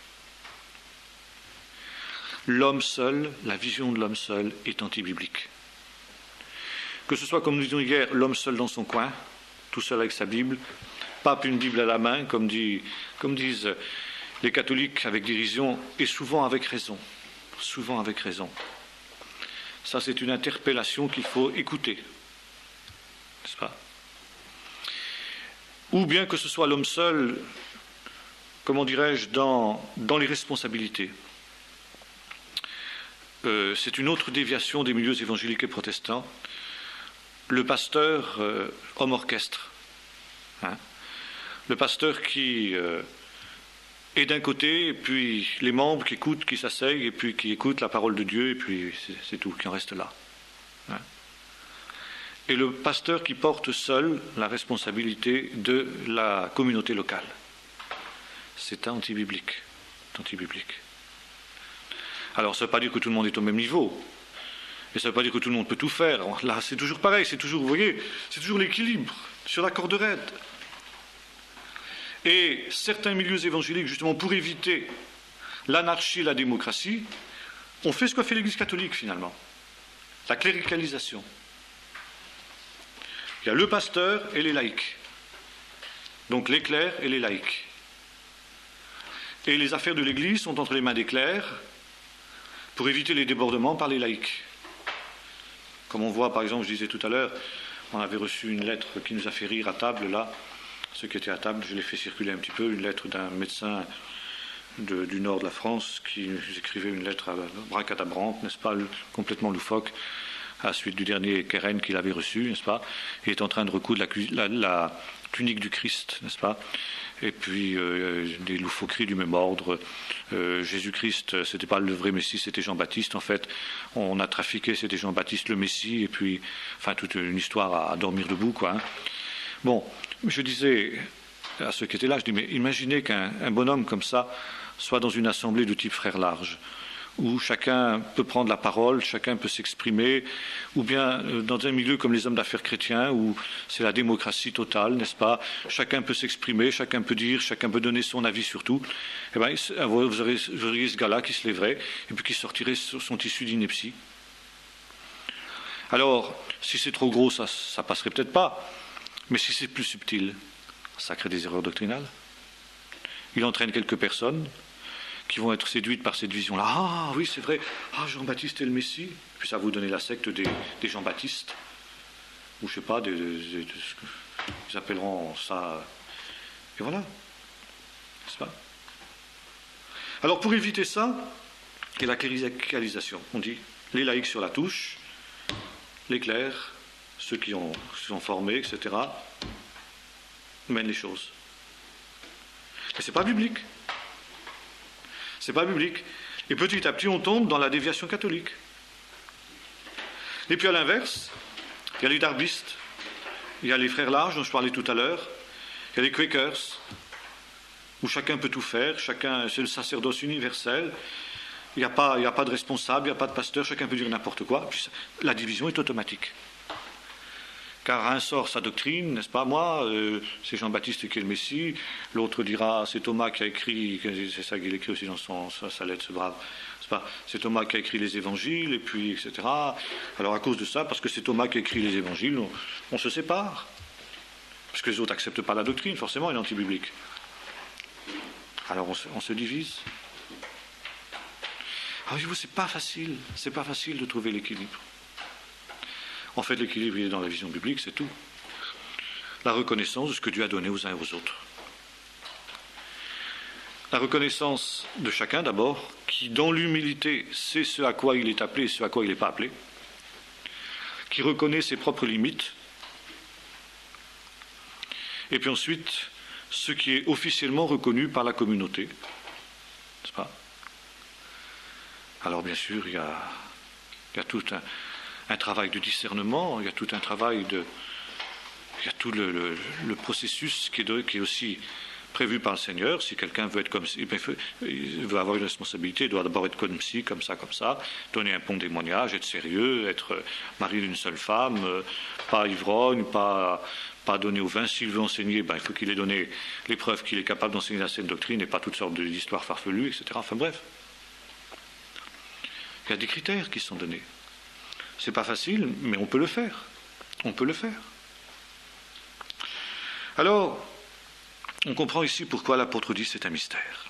L'homme seul, la vision de l'homme seul est anti-biblique. Que ce soit, comme nous disions hier, l'homme seul dans son coin, tout seul avec sa Bible, pas une Bible à la main, comme disent les catholiques avec dérision et souvent avec raison. Souvent avec raison. Ça, c'est une interpellation qu'il faut écouter, n'est-ce pas? Ou bien que ce soit l'homme seul, comment dirais-je, dans les responsabilités. C'est une autre déviation des milieux évangéliques et protestants. Le pasteur, homme orchestre. Hein, le pasteur qui est d'un côté, et puis les membres qui écoutent, qui s'asseyent, et puis qui écoutent la parole de Dieu, et puis c'est tout, qui en reste là. Hein. Et le pasteur qui porte seul la responsabilité de la communauté locale. C'est antibiblique. C'est antibiblique. Alors, ça ne veut pas dire que tout le monde est au même niveau. Et ça ne veut pas dire que tout le monde peut tout faire. Là, c'est toujours pareil, c'est toujours, vous voyez, c'est toujours l'équilibre sur la corde raide. Et certains milieux évangéliques, justement, pour éviter l'anarchie et la démocratie, ont fait ce qu'a fait l'Église catholique, finalement. La cléricalisation. Il y a le pasteur et les laïcs. Donc les clercs et les laïcs. Et les affaires de l'Église sont entre les mains des clercs pour éviter les débordements par les laïcs. Comme on voit, par exemple, je disais tout à l'heure, on avait reçu une lettre qui nous a fait rire à table, là. Ceux qui étaient à table, je l'ai fait circuler un petit peu, une lettre d'un médecin du nord de la France qui nous écrivait une lettre à bracadabrante, n'est-ce pas, complètement loufoque, à la suite du dernier Keren qu'il avait reçu, n'est-ce pas. Il est en train de recoudre la tunique du Christ, n'est-ce pas. Et puis des loufoqueries du même ordre. Jésus-Christ, c'était pas le vrai Messie, c'était Jean-Baptiste. En fait, on a trafiqué, c'était Jean-Baptiste le Messie, et puis, enfin, toute une histoire à dormir debout, quoi. Hein. Bon, je disais à ceux qui étaient là, je dis, mais imaginez qu'un bonhomme comme ça soit dans une assemblée de type frère large, où chacun peut prendre la parole, chacun peut s'exprimer, ou bien dans un milieu comme les hommes d'affaires chrétiens, où c'est la démocratie totale, n'est-ce pas? Chacun peut s'exprimer, chacun peut dire, chacun peut donner son avis sur tout. Eh bien, vous auriez ce gars-là qui se lèverait, et puis qui sortirait son tissu d'ineptie. Alors, si c'est trop gros, ça passerait peut-être pas. Mais si c'est plus subtil, ça crée des erreurs doctrinales. Il entraîne quelques personnes qui vont être séduites par cette vision-là. Ah oui, c'est vrai, Jean-Baptiste est le Messie. Puis ça va vous donner la secte des Jean-Baptistes. Ou je ne sais pas, ils appelleront ça. Et voilà. N'est-ce pas? Alors pour éviter ça, il y a la cléricalisation. On dit les laïcs sur la touche, les clercs, ceux qui sont formés, etc., mènent les choses. Et ce n'est pas biblique. C'est pas biblique. Et petit à petit, on tombe dans la déviation catholique. Et puis à l'inverse, il y a les darbistes, il y a les frères larges dont je parlais tout à l'heure, il y a les Quakers, où chacun peut tout faire, c'est le sacerdoce universel, il n'y a pas de responsable, il n'y a pas de pasteur, chacun peut dire n'importe quoi, puis la division est automatique. Car un sort sa doctrine, n'est-ce pas? Moi, c'est Jean-Baptiste qui est le Messie. L'autre dira, c'est Thomas qui a écrit, c'est ça qu'il écrit aussi dans sa lettre, ce brave. C'est Thomas qui a écrit les évangiles, et puis, etc. Alors à cause de ça, parce que c'est Thomas qui a écrit les évangiles, on se sépare. Parce que les autres n'acceptent pas la doctrine, forcément, elle est anti-biblique. Alors on se divise. Alors voyez-vous, c'est pas facile de trouver l'équilibre. En fait, l'équilibre, il est dans la vision biblique, c'est tout. La reconnaissance de ce que Dieu a donné aux uns et aux autres. La reconnaissance de chacun, d'abord, qui, dans l'humilité, sait ce à quoi il est appelé et ce à quoi il n'est pas appelé, qui reconnaît ses propres limites, et puis ensuite, ce qui est officiellement reconnu par la communauté. N'est-ce pas? Alors, bien sûr, il y a tout un travail de discernement, il y a tout un travail il y a tout le processus qui est aussi prévu par le Seigneur. Si quelqu'un veut être comme ci, il veut avoir une responsabilité, il doit d'abord être comme ci, comme ça, donner un bon témoignage, être sérieux, être mari d'une seule femme, pas ivrogne, pas donner au vin. S'il veut enseigner, il faut qu'il ait donné les preuves qu'il est capable d'enseigner la saine doctrine et pas toutes sortes d'histoires farfelues, etc. Enfin bref. Il y a des critères qui sont donnés. C'est pas facile, mais on peut le faire. On peut le faire. Alors, on comprend ici pourquoi l'apôtre dit c'est un mystère.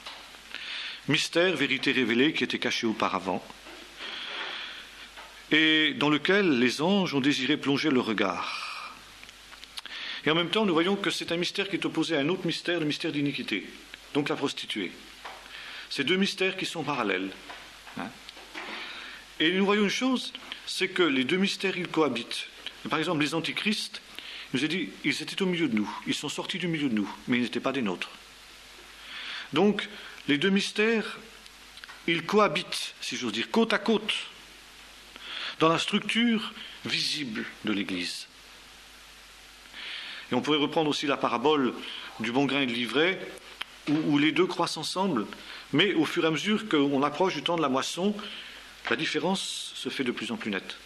Mystère, vérité révélée qui était cachée auparavant, et dans lequel les anges ont désiré plonger le regard. Et en même temps, nous voyons que c'est un mystère qui est opposé à un autre mystère, le mystère d'iniquité, donc la prostituée. Ces deux mystères qui sont parallèles. Et nous voyons une chose, c'est que les deux mystères, ils cohabitent. Par exemple, les antichrists, il nous a dit, ils étaient au milieu de nous, ils sont sortis du milieu de nous, mais ils n'étaient pas des nôtres. Donc, les deux mystères, ils cohabitent, si j'ose dire, côte à côte, dans la structure visible de l'Église. Et on pourrait reprendre aussi la parabole du bon grain et de l'ivraie, où les deux croissent ensemble, mais au fur et à mesure qu'on approche du temps de la moisson, la différence se fait de plus en plus nette.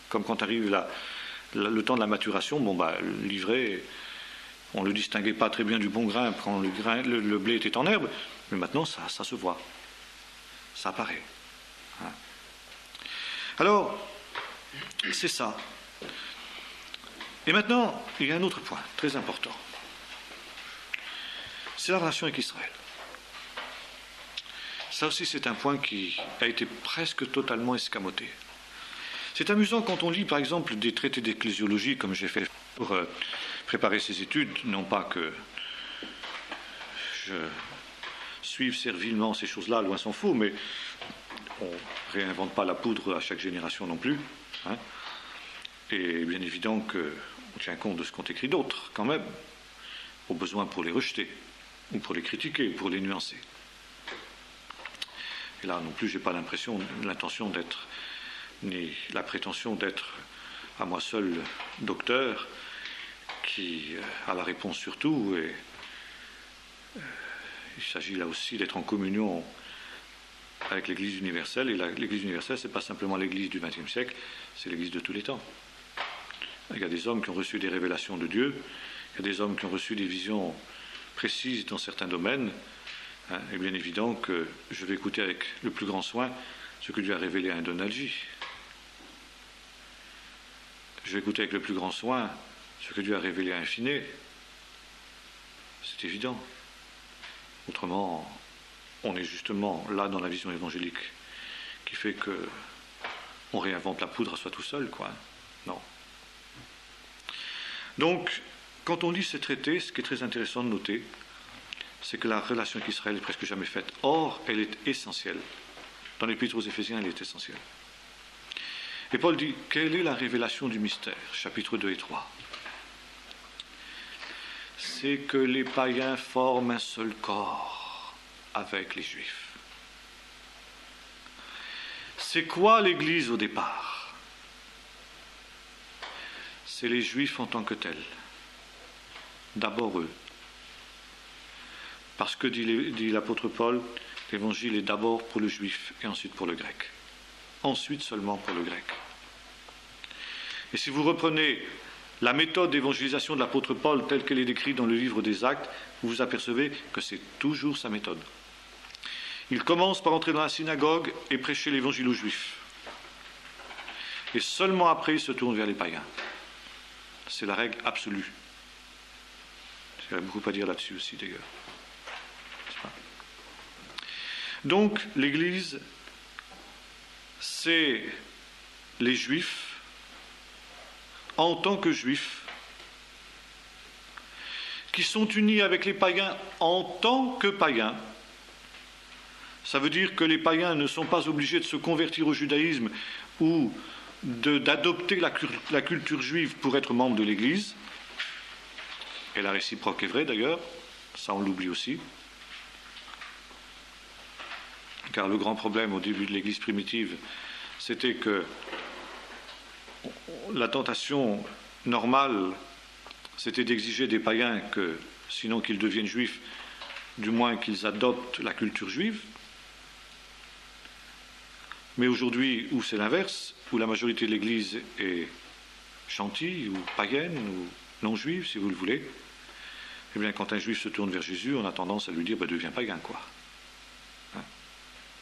Comme quand arrive le temps de la maturation, l'ivraie, on ne le distinguait pas très bien du bon grain quand le blé était en herbe, mais maintenant ça se voit, ça apparaît. Alors, c'est ça. Et maintenant, il y a un autre point très important. C'est la relation avec Israël. Ça aussi, c'est un point qui a été presque totalement escamoté. C'est amusant quand on lit, par exemple, des traités d'ecclésiologie, comme j'ai fait pour préparer ces études, non pas que je suive servilement ces choses-là, loin s'en faut, mais on ne réinvente pas la poudre à chaque génération non plus. Et bien évident qu'on tient compte de ce qu'ont écrit d'autres, quand même, au besoin pour les rejeter, ou pour les critiquer, ou pour les nuancer. Et là non plus, je n'ai pas l'intention d'être, ni la prétention d'être à moi seul docteur, qui a la réponse sur tout, et il s'agit là aussi d'être en communion avec l'Église universelle, et l'Église universelle, ce n'est pas simplement l'Église du XXe siècle, c'est l'Église de tous les temps. Il y a des hommes qui ont reçu des révélations de Dieu, il y a des hommes qui ont reçu des visions précises dans certains domaines, et bien évident que je vais écouter avec le plus grand soin ce que Dieu a révélé à un Donald J. Je vais écouter avec le plus grand soin ce que Dieu a révélé à un Finet. C'est évident. Autrement, on est justement là dans la vision évangélique qui fait que on réinvente la poudre à soi tout seul, quoi. Non. Donc, quand on lit ces traités, ce qui est très intéressant de noter, c'est que la relation avec Israël est presque jamais faite. Or, elle est essentielle. Dans l'Épître aux Éphésiens, elle est essentielle. Et Paul dit, quelle est la révélation du mystère ? Chapitres 2 et 3. C'est que les païens forment un seul corps avec les Juifs. C'est quoi l'Église au départ ? C'est les Juifs en tant que tels. D'abord eux. Parce que, dit l'apôtre Paul, l'évangile est d'abord pour le juif et ensuite pour le grec. Ensuite seulement pour le grec. Et si vous reprenez la méthode d'évangélisation de l'apôtre Paul telle qu'elle est décrite dans le livre des Actes, vous vous apercevez que c'est toujours sa méthode. Il commence par entrer dans la synagogue et prêcher l'évangile aux juifs. Et seulement après, il se tourne vers les païens. C'est la règle absolue. Il y a beaucoup à dire là-dessus aussi, d'ailleurs. Donc, l'Église, c'est les Juifs en tant que Juifs qui sont unis avec les païens en tant que païens. Ça veut dire que les païens ne sont pas obligés de se convertir au judaïsme ou d'adopter la culture juive pour être membre de l'Église. Et la réciproque est vraie d'ailleurs, ça on l'oublie aussi. Car le grand problème au début de l'Église primitive, c'était que la tentation normale, c'était d'exiger des païens que, sinon qu'ils deviennent juifs, du moins qu'ils adoptent la culture juive. Mais aujourd'hui, où c'est l'inverse, où la majorité de l'Église est chantie, ou païenne, ou non-juive, si vous le voulez, eh bien, quand un juif se tourne vers Jésus, on a tendance à lui dire, deviens païen, quoi.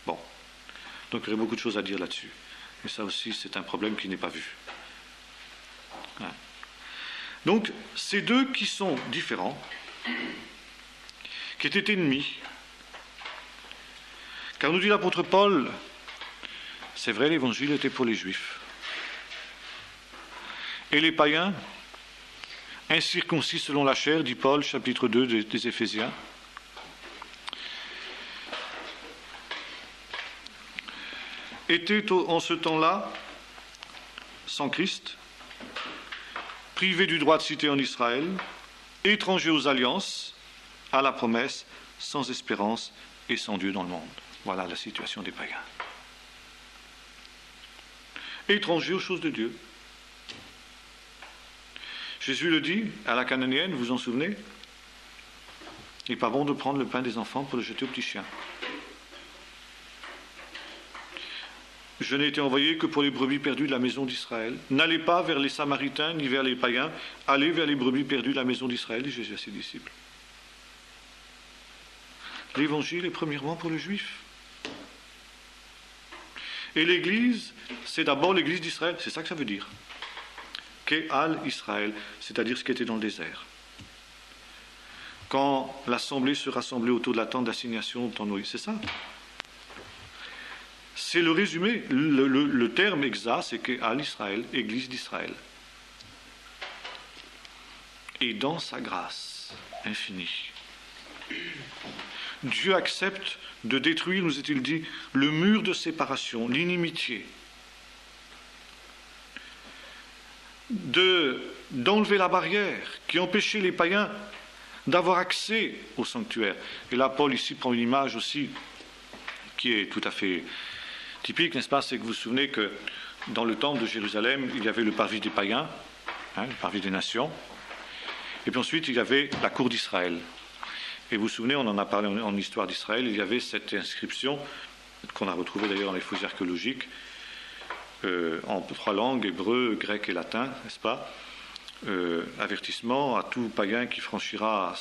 Bon. Donc, il y aurait beaucoup de choses à dire là-dessus. Et ça aussi, c'est un problème qui n'est pas vu. Donc, ces deux qui sont différents, qui étaient ennemis, Car nous dit l'apôtre Paul, c'est vrai, l'évangile était pour les Juifs. Et les païens, incirconcis selon la chair, dit Paul, chapitre 2 des Éphésiens, étaient en ce temps-là, sans Christ, privés du droit de cité en Israël, étrangers aux alliances, à la promesse, sans espérance et sans Dieu dans le monde. Voilà la situation des païens. Étrangers aux choses de Dieu. Jésus le dit à la cananéenne, vous vous en souvenez? Il n'est pas bon de prendre le pain des enfants pour le jeter aux petits chiens. Je n'ai été envoyé que pour les brebis perdues de la maison d'Israël. N'allez pas vers les Samaritains ni vers les païens, allez vers les brebis perdues de la maison d'Israël, dit Jésus à ses disciples. L'évangile est premièrement pour le juif. Et l'Église, c'est d'abord l'Église d'Israël, c'est ça que ça veut dire. Ke'al Israël, c'est-à-dire ce qui était dans le désert. Quand l'assemblée se rassemblait autour de la tente d'assignation dans Noé, c'est ça. C'est le résumé, le terme exact, c'est Ke'al Israël, Église d'Israël. Et dans sa grâce infinie, Dieu accepte de détruire, nous est-il dit, le mur de séparation, l'inimitié, d'enlever la barrière qui empêchait les païens d'avoir accès au sanctuaire. Et là, Paul ici prend une image aussi qui est tout à fait typique, n'est-ce pas? C'est que vous vous souvenez que dans le temple de Jérusalem, il y avait le parvis des païens, le parvis des nations, et puis ensuite il y avait la cour d'Israël. Et vous vous souvenez, on en a parlé en histoire d'Israël, il y avait cette inscription qu'on a retrouvée d'ailleurs dans les fouilles archéologiques, en 3 langues, hébreu, grec et latin, n'est-ce pas? Avertissement à tout païen qui franchira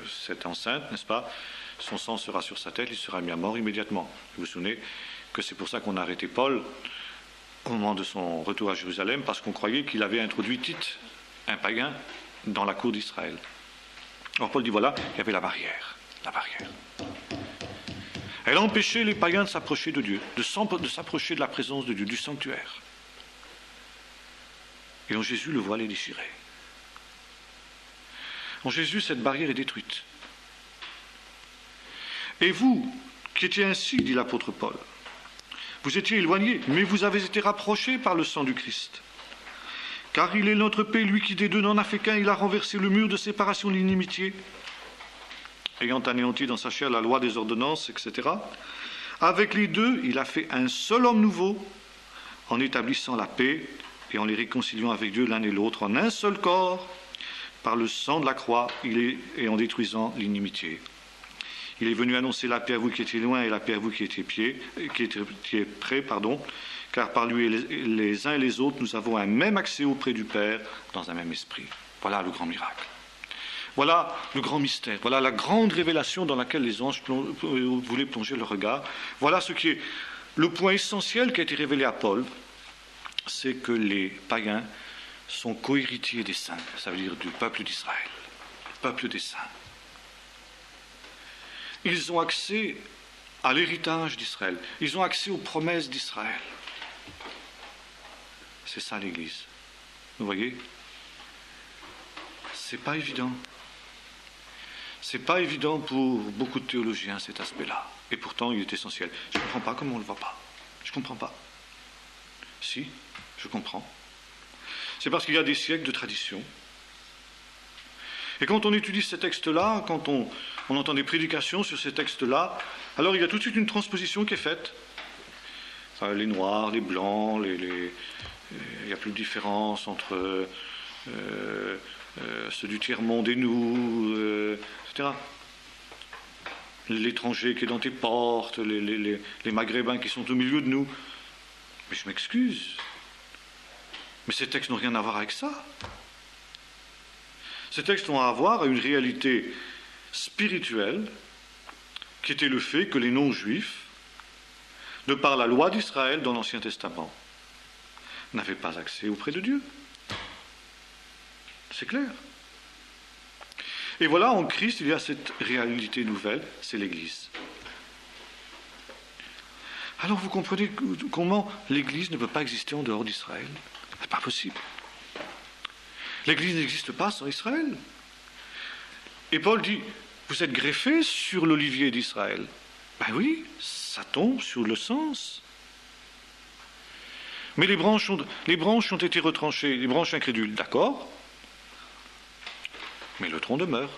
cette enceinte, n'est-ce pas? Son sang sera sur sa tête, il sera mis à mort immédiatement. Vous vous souvenez que c'est pour ça qu'on a arrêté Paul au moment de son retour à Jérusalem, parce qu'on croyait qu'il avait introduit Tite, un païen, dans la cour d'Israël. Alors Paul dit voilà, il y avait la barrière. La barrière. Elle a empêché les païens de s'approcher de Dieu, de s'approcher de la présence de Dieu, du sanctuaire. Et en Jésus, le voile est déchiré. En Jésus, cette barrière est détruite. Et vous, qui étiez ainsi, dit l'apôtre Paul, vous étiez éloignés, mais vous avez été rapprochés par le sang du Christ. Car il est notre paix, lui qui des deux n'en a fait qu'un, il a renversé le mur de séparation de l'inimitié, ayant anéanti dans sa chair la loi des ordonnances, etc. Avec les deux, il a fait un seul homme nouveau, en établissant la paix et en les réconciliant avec Dieu l'un et l'autre en un seul corps, par le sang de la croix et en détruisant l'inimitié. Il est venu annoncer la paix à vous qui étiez loin et la paix à vous qui étiez près, car par lui les uns et les autres, nous avons un même accès auprès du Père dans un même esprit. Voilà le grand miracle. Voilà le grand mystère. Voilà la grande révélation dans laquelle les anges voulaient plonger le regard. Voilà ce qui est le point essentiel qui a été révélé à Paul, c'est que les païens sont cohéritiers des saints, ça veut dire du peuple d'Israël, le peuple des saints. Ils ont accès à l'héritage d'Israël, ils ont accès aux promesses d'Israël. C'est ça l'Église. Vous voyez? C'est pas évident. C'est pas évident pour beaucoup de théologiens cet aspect-là. Et pourtant, il est essentiel. Je ne comprends pas comment on ne le voit pas. Je ne comprends pas. Si, je comprends. C'est parce qu'il y a des siècles de tradition. Et quand on étudie ces textes-là, quand on entend des prédications sur ces textes-là, alors il y a tout de suite une transposition qui est faite. Enfin, les noirs, les blancs, il n'y a plus de différence entre ceux du tiers-monde et nous, etc. L'étranger qui est dans tes portes, les maghrébins qui sont au milieu de nous. Mais je m'excuse. Mais ces textes n'ont rien à voir avec ça. Ces textes ont à voir avec une réalité spirituelle qui était le fait que les non-juifs, de par la loi d'Israël dans l'Ancien Testament, n'avaient pas accès auprès de Dieu. C'est clair. Et voilà, en Christ, il y a cette réalité nouvelle, c'est l'Église. Alors vous comprenez comment l'Église ne peut pas exister en dehors d'Israël. C'est pas possible. L'Église n'existe pas sans Israël. Et Paul dit, vous êtes greffés sur l'olivier d'Israël. Ben oui, ça tombe sur le sens. Mais les branches ont été retranchées, les branches incrédules, d'accord, mais le tronc demeure.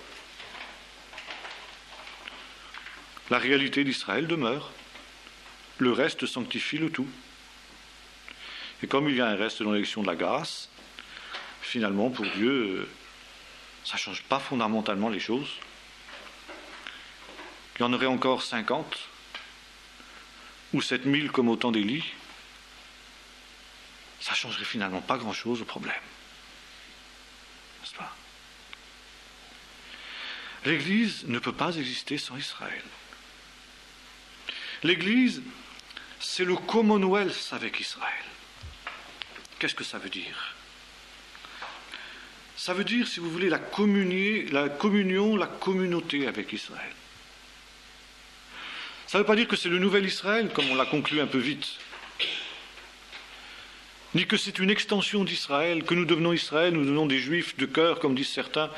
La réalité d'Israël demeure. Le reste sanctifie le tout. Et comme il y a un reste dans l'élection de la grâce, finalement, pour Dieu, ça ne change pas fondamentalement les choses. Il y en aurait encore 50 ou 7000 comme au temps d'Élie. Ça ne changerait finalement pas grand-chose au problème. N'est-ce pas? L'Église ne peut pas exister sans Israël. L'Église, c'est le Commonwealth avec Israël. Qu'est-ce que ça veut dire? Ça veut dire, si vous voulez, la communion, la communauté avec Israël. Ça ne veut pas dire que c'est le nouvel Israël, comme on l'a conclu un peu vite, ni que c'est une extension d'Israël, que nous devenons Israël, nous devenons des Juifs de cœur, comme disent certains,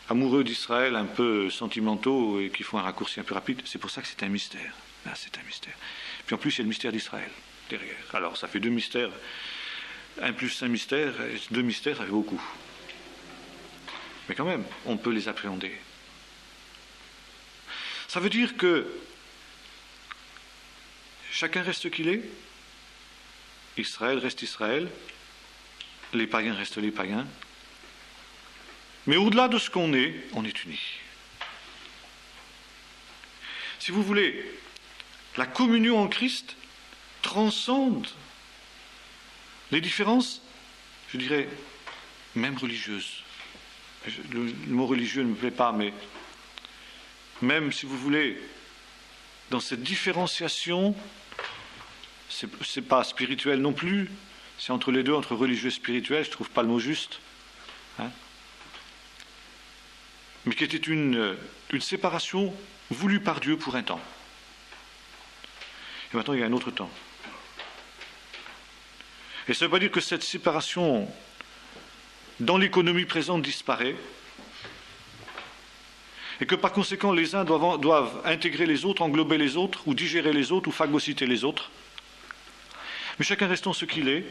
amoureux d'Israël, un peu sentimentaux et qui font un raccourci un peu rapide. C'est pour ça que c'est un mystère. Là, c'est un mystère. Puis en plus, il y a le mystère d'Israël derrière. Alors, ça fait 2 mystères. 1 plus 1 mystère, 2 mystères, ça fait beaucoup. Mais quand même, on peut les appréhender. Ça veut dire que chacun reste ce qu'il est. Israël reste Israël. Les païens restent les païens. Mais au-delà de ce qu'on est, on est unis. Si vous voulez, la communion en Christ transcende les différences, je dirais, même religieuses. Le mot religieux ne me plaît pas, mais même, si vous voulez, dans cette différenciation, c'est pas spirituel non plus, c'est entre les deux, entre religieux et spirituel, je ne trouve pas le mot juste, hein, mais qui était une séparation voulue par Dieu pour un temps. Et maintenant, il y a un autre temps. Et ça ne veut pas dire que cette séparation, dans l'économie présente, disparaît, et que par conséquent, les uns doivent intégrer les autres, englober les autres, ou digérer les autres, ou phagocyter les autres. Mais chacun restant ce qu'il est,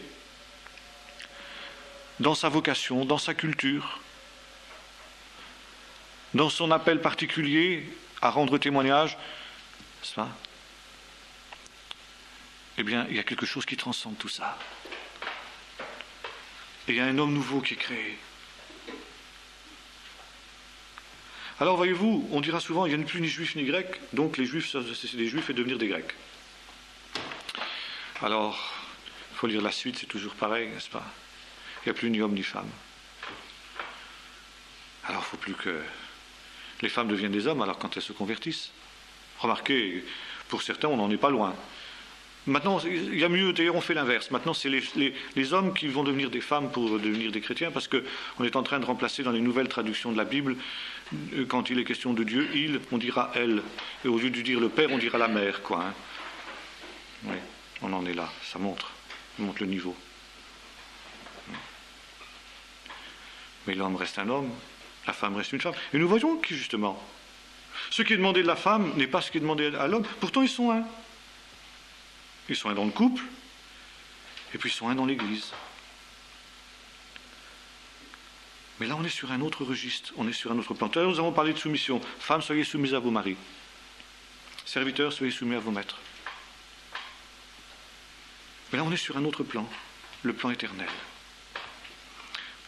dans sa vocation, dans sa culture, dans son appel particulier à rendre témoignage, n'est-ce pas? Eh bien, il y a quelque chose qui transcende tout ça. Et il y a un homme nouveau qui est créé. Alors, voyez-vous, on dira souvent, il n'y a ni plus ni juif ni grec, donc les juifs, c'est des juifs et devenir des grecs. Alors, il faut lire la suite, c'est toujours pareil, n'est-ce pas? Il n'y a plus ni homme ni femme. Alors, il ne faut plus que les femmes deviennent des hommes, alors quand elles se convertissent. Remarquez, pour certains, on n'en est pas loin. Maintenant, il y a mieux, d'ailleurs on fait l'inverse. Maintenant, c'est les hommes qui vont devenir des femmes pour devenir des chrétiens, parce qu'on est en train de remplacer dans les nouvelles traductions de la Bible, quand il est question de Dieu, il, on dira elle. Et au lieu de dire le père, on dira la mère, quoi. Hein. Oui, on en est là, ça montre le niveau. Mais l'homme reste un homme, la femme reste une femme. Et nous voyons que, justement, ce qui est demandé de la femme n'est pas ce qui est demandé à l'homme. Pourtant, ils sont un. Ils sont un dans le couple, et puis ils sont un dans l'Église. Mais là, on est sur un autre registre, on est sur un autre plan. Tout à l'heure, nous avons parlé de soumission. Femmes, soyez soumises à vos maris. Serviteurs, soyez soumis à vos maîtres. Mais là, on est sur un autre plan, le plan éternel.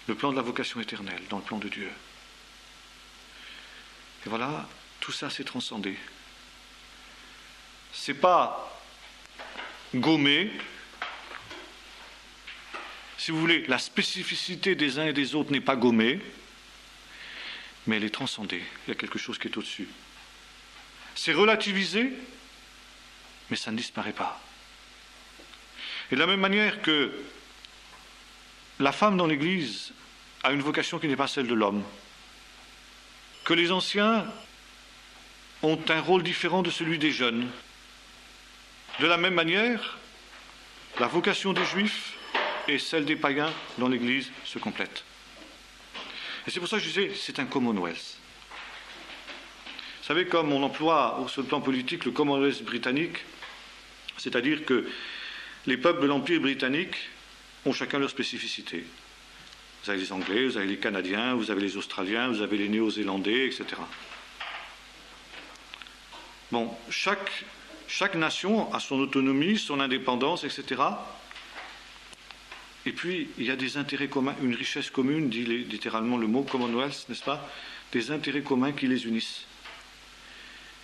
Le plan de la vocation éternelle, dans le plan de Dieu. Et voilà, tout ça s'est transcendé. C'est pas gommé. Si vous voulez, la spécificité des uns et des autres n'est pas gommée, mais elle est transcendée. Il y a quelque chose qui est au-dessus. C'est relativisé, mais ça ne disparaît pas. Et de la même manière que la femme dans l'Église a une vocation qui n'est pas celle de l'homme, que les anciens ont un rôle différent de celui des jeunes, De la même manière, la vocation des Juifs et celle des païens dans l'Église se complètent. Et c'est pour ça que je disais, c'est un Commonwealth. Vous savez, comme on emploie sur le plan politique le Commonwealth britannique, c'est-à-dire que les peuples de l'Empire britannique ont chacun leur spécificité. Vous avez les Anglais, vous avez les Canadiens, vous avez les Australiens, vous avez les Néo-Zélandais, etc. Bon, chaque nation a son autonomie, son indépendance, etc. Et puis, il y a des intérêts communs, une richesse commune, dit littéralement le mot Commonwealth, n'est-ce pas? Des intérêts communs qui les unissent.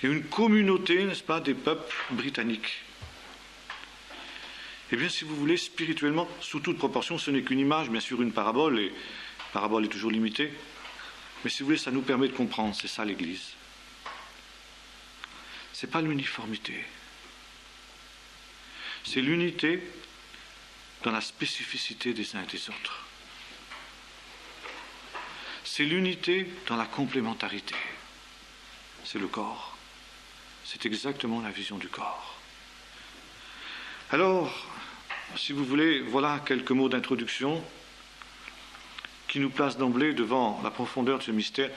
Il y a une communauté, n'est-ce pas, des peuples britanniques. Eh bien, si vous voulez, spirituellement, sous toute proportion, ce n'est qu'une image, bien sûr, une parabole, et la parabole est toujours limitée. Mais si vous voulez, ça nous permet de comprendre, c'est ça l'Église. Ce n'est pas l'uniformité. C'est l'unité dans la spécificité des uns et des autres. C'est l'unité dans la complémentarité. C'est le corps. C'est exactement la vision du corps. Alors, si vous voulez, voilà quelques mots d'introduction qui nous placent devant la profondeur de ce mystère.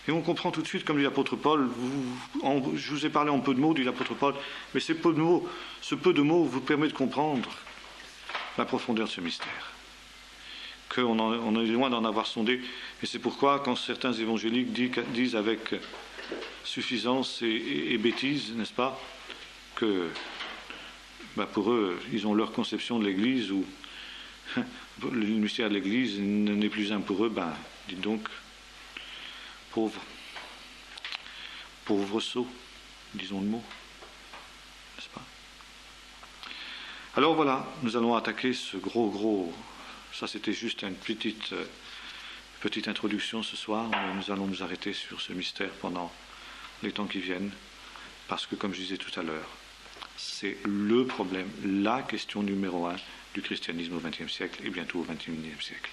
Et on comprend tout de suite, comme dit l'apôtre Paul, je vous ai parlé en peu de mots, dit l'apôtre Paul, mais ce peu de mots vous permet de comprendre la profondeur de ce mystère. On est loin d'en avoir sondé, et c'est pourquoi, quand certains évangéliques disent avec suffisance et bêtise, n'est-ce pas, que pour eux, ils ont leur conception de l'Église, où le mystère de l'Église n'est plus un pour eux, dites donc, pauvre sot, disons le mot, n'est-ce pas? Alors voilà, nous allons attaquer ce gros, ça c'était juste une petite introduction ce soir, mais nous allons nous arrêter sur ce mystère pendant les temps qui viennent, parce que comme je disais tout à l'heure, c'est le problème, la question numéro 1 du christianisme au XXe siècle et bientôt au XXIe siècle.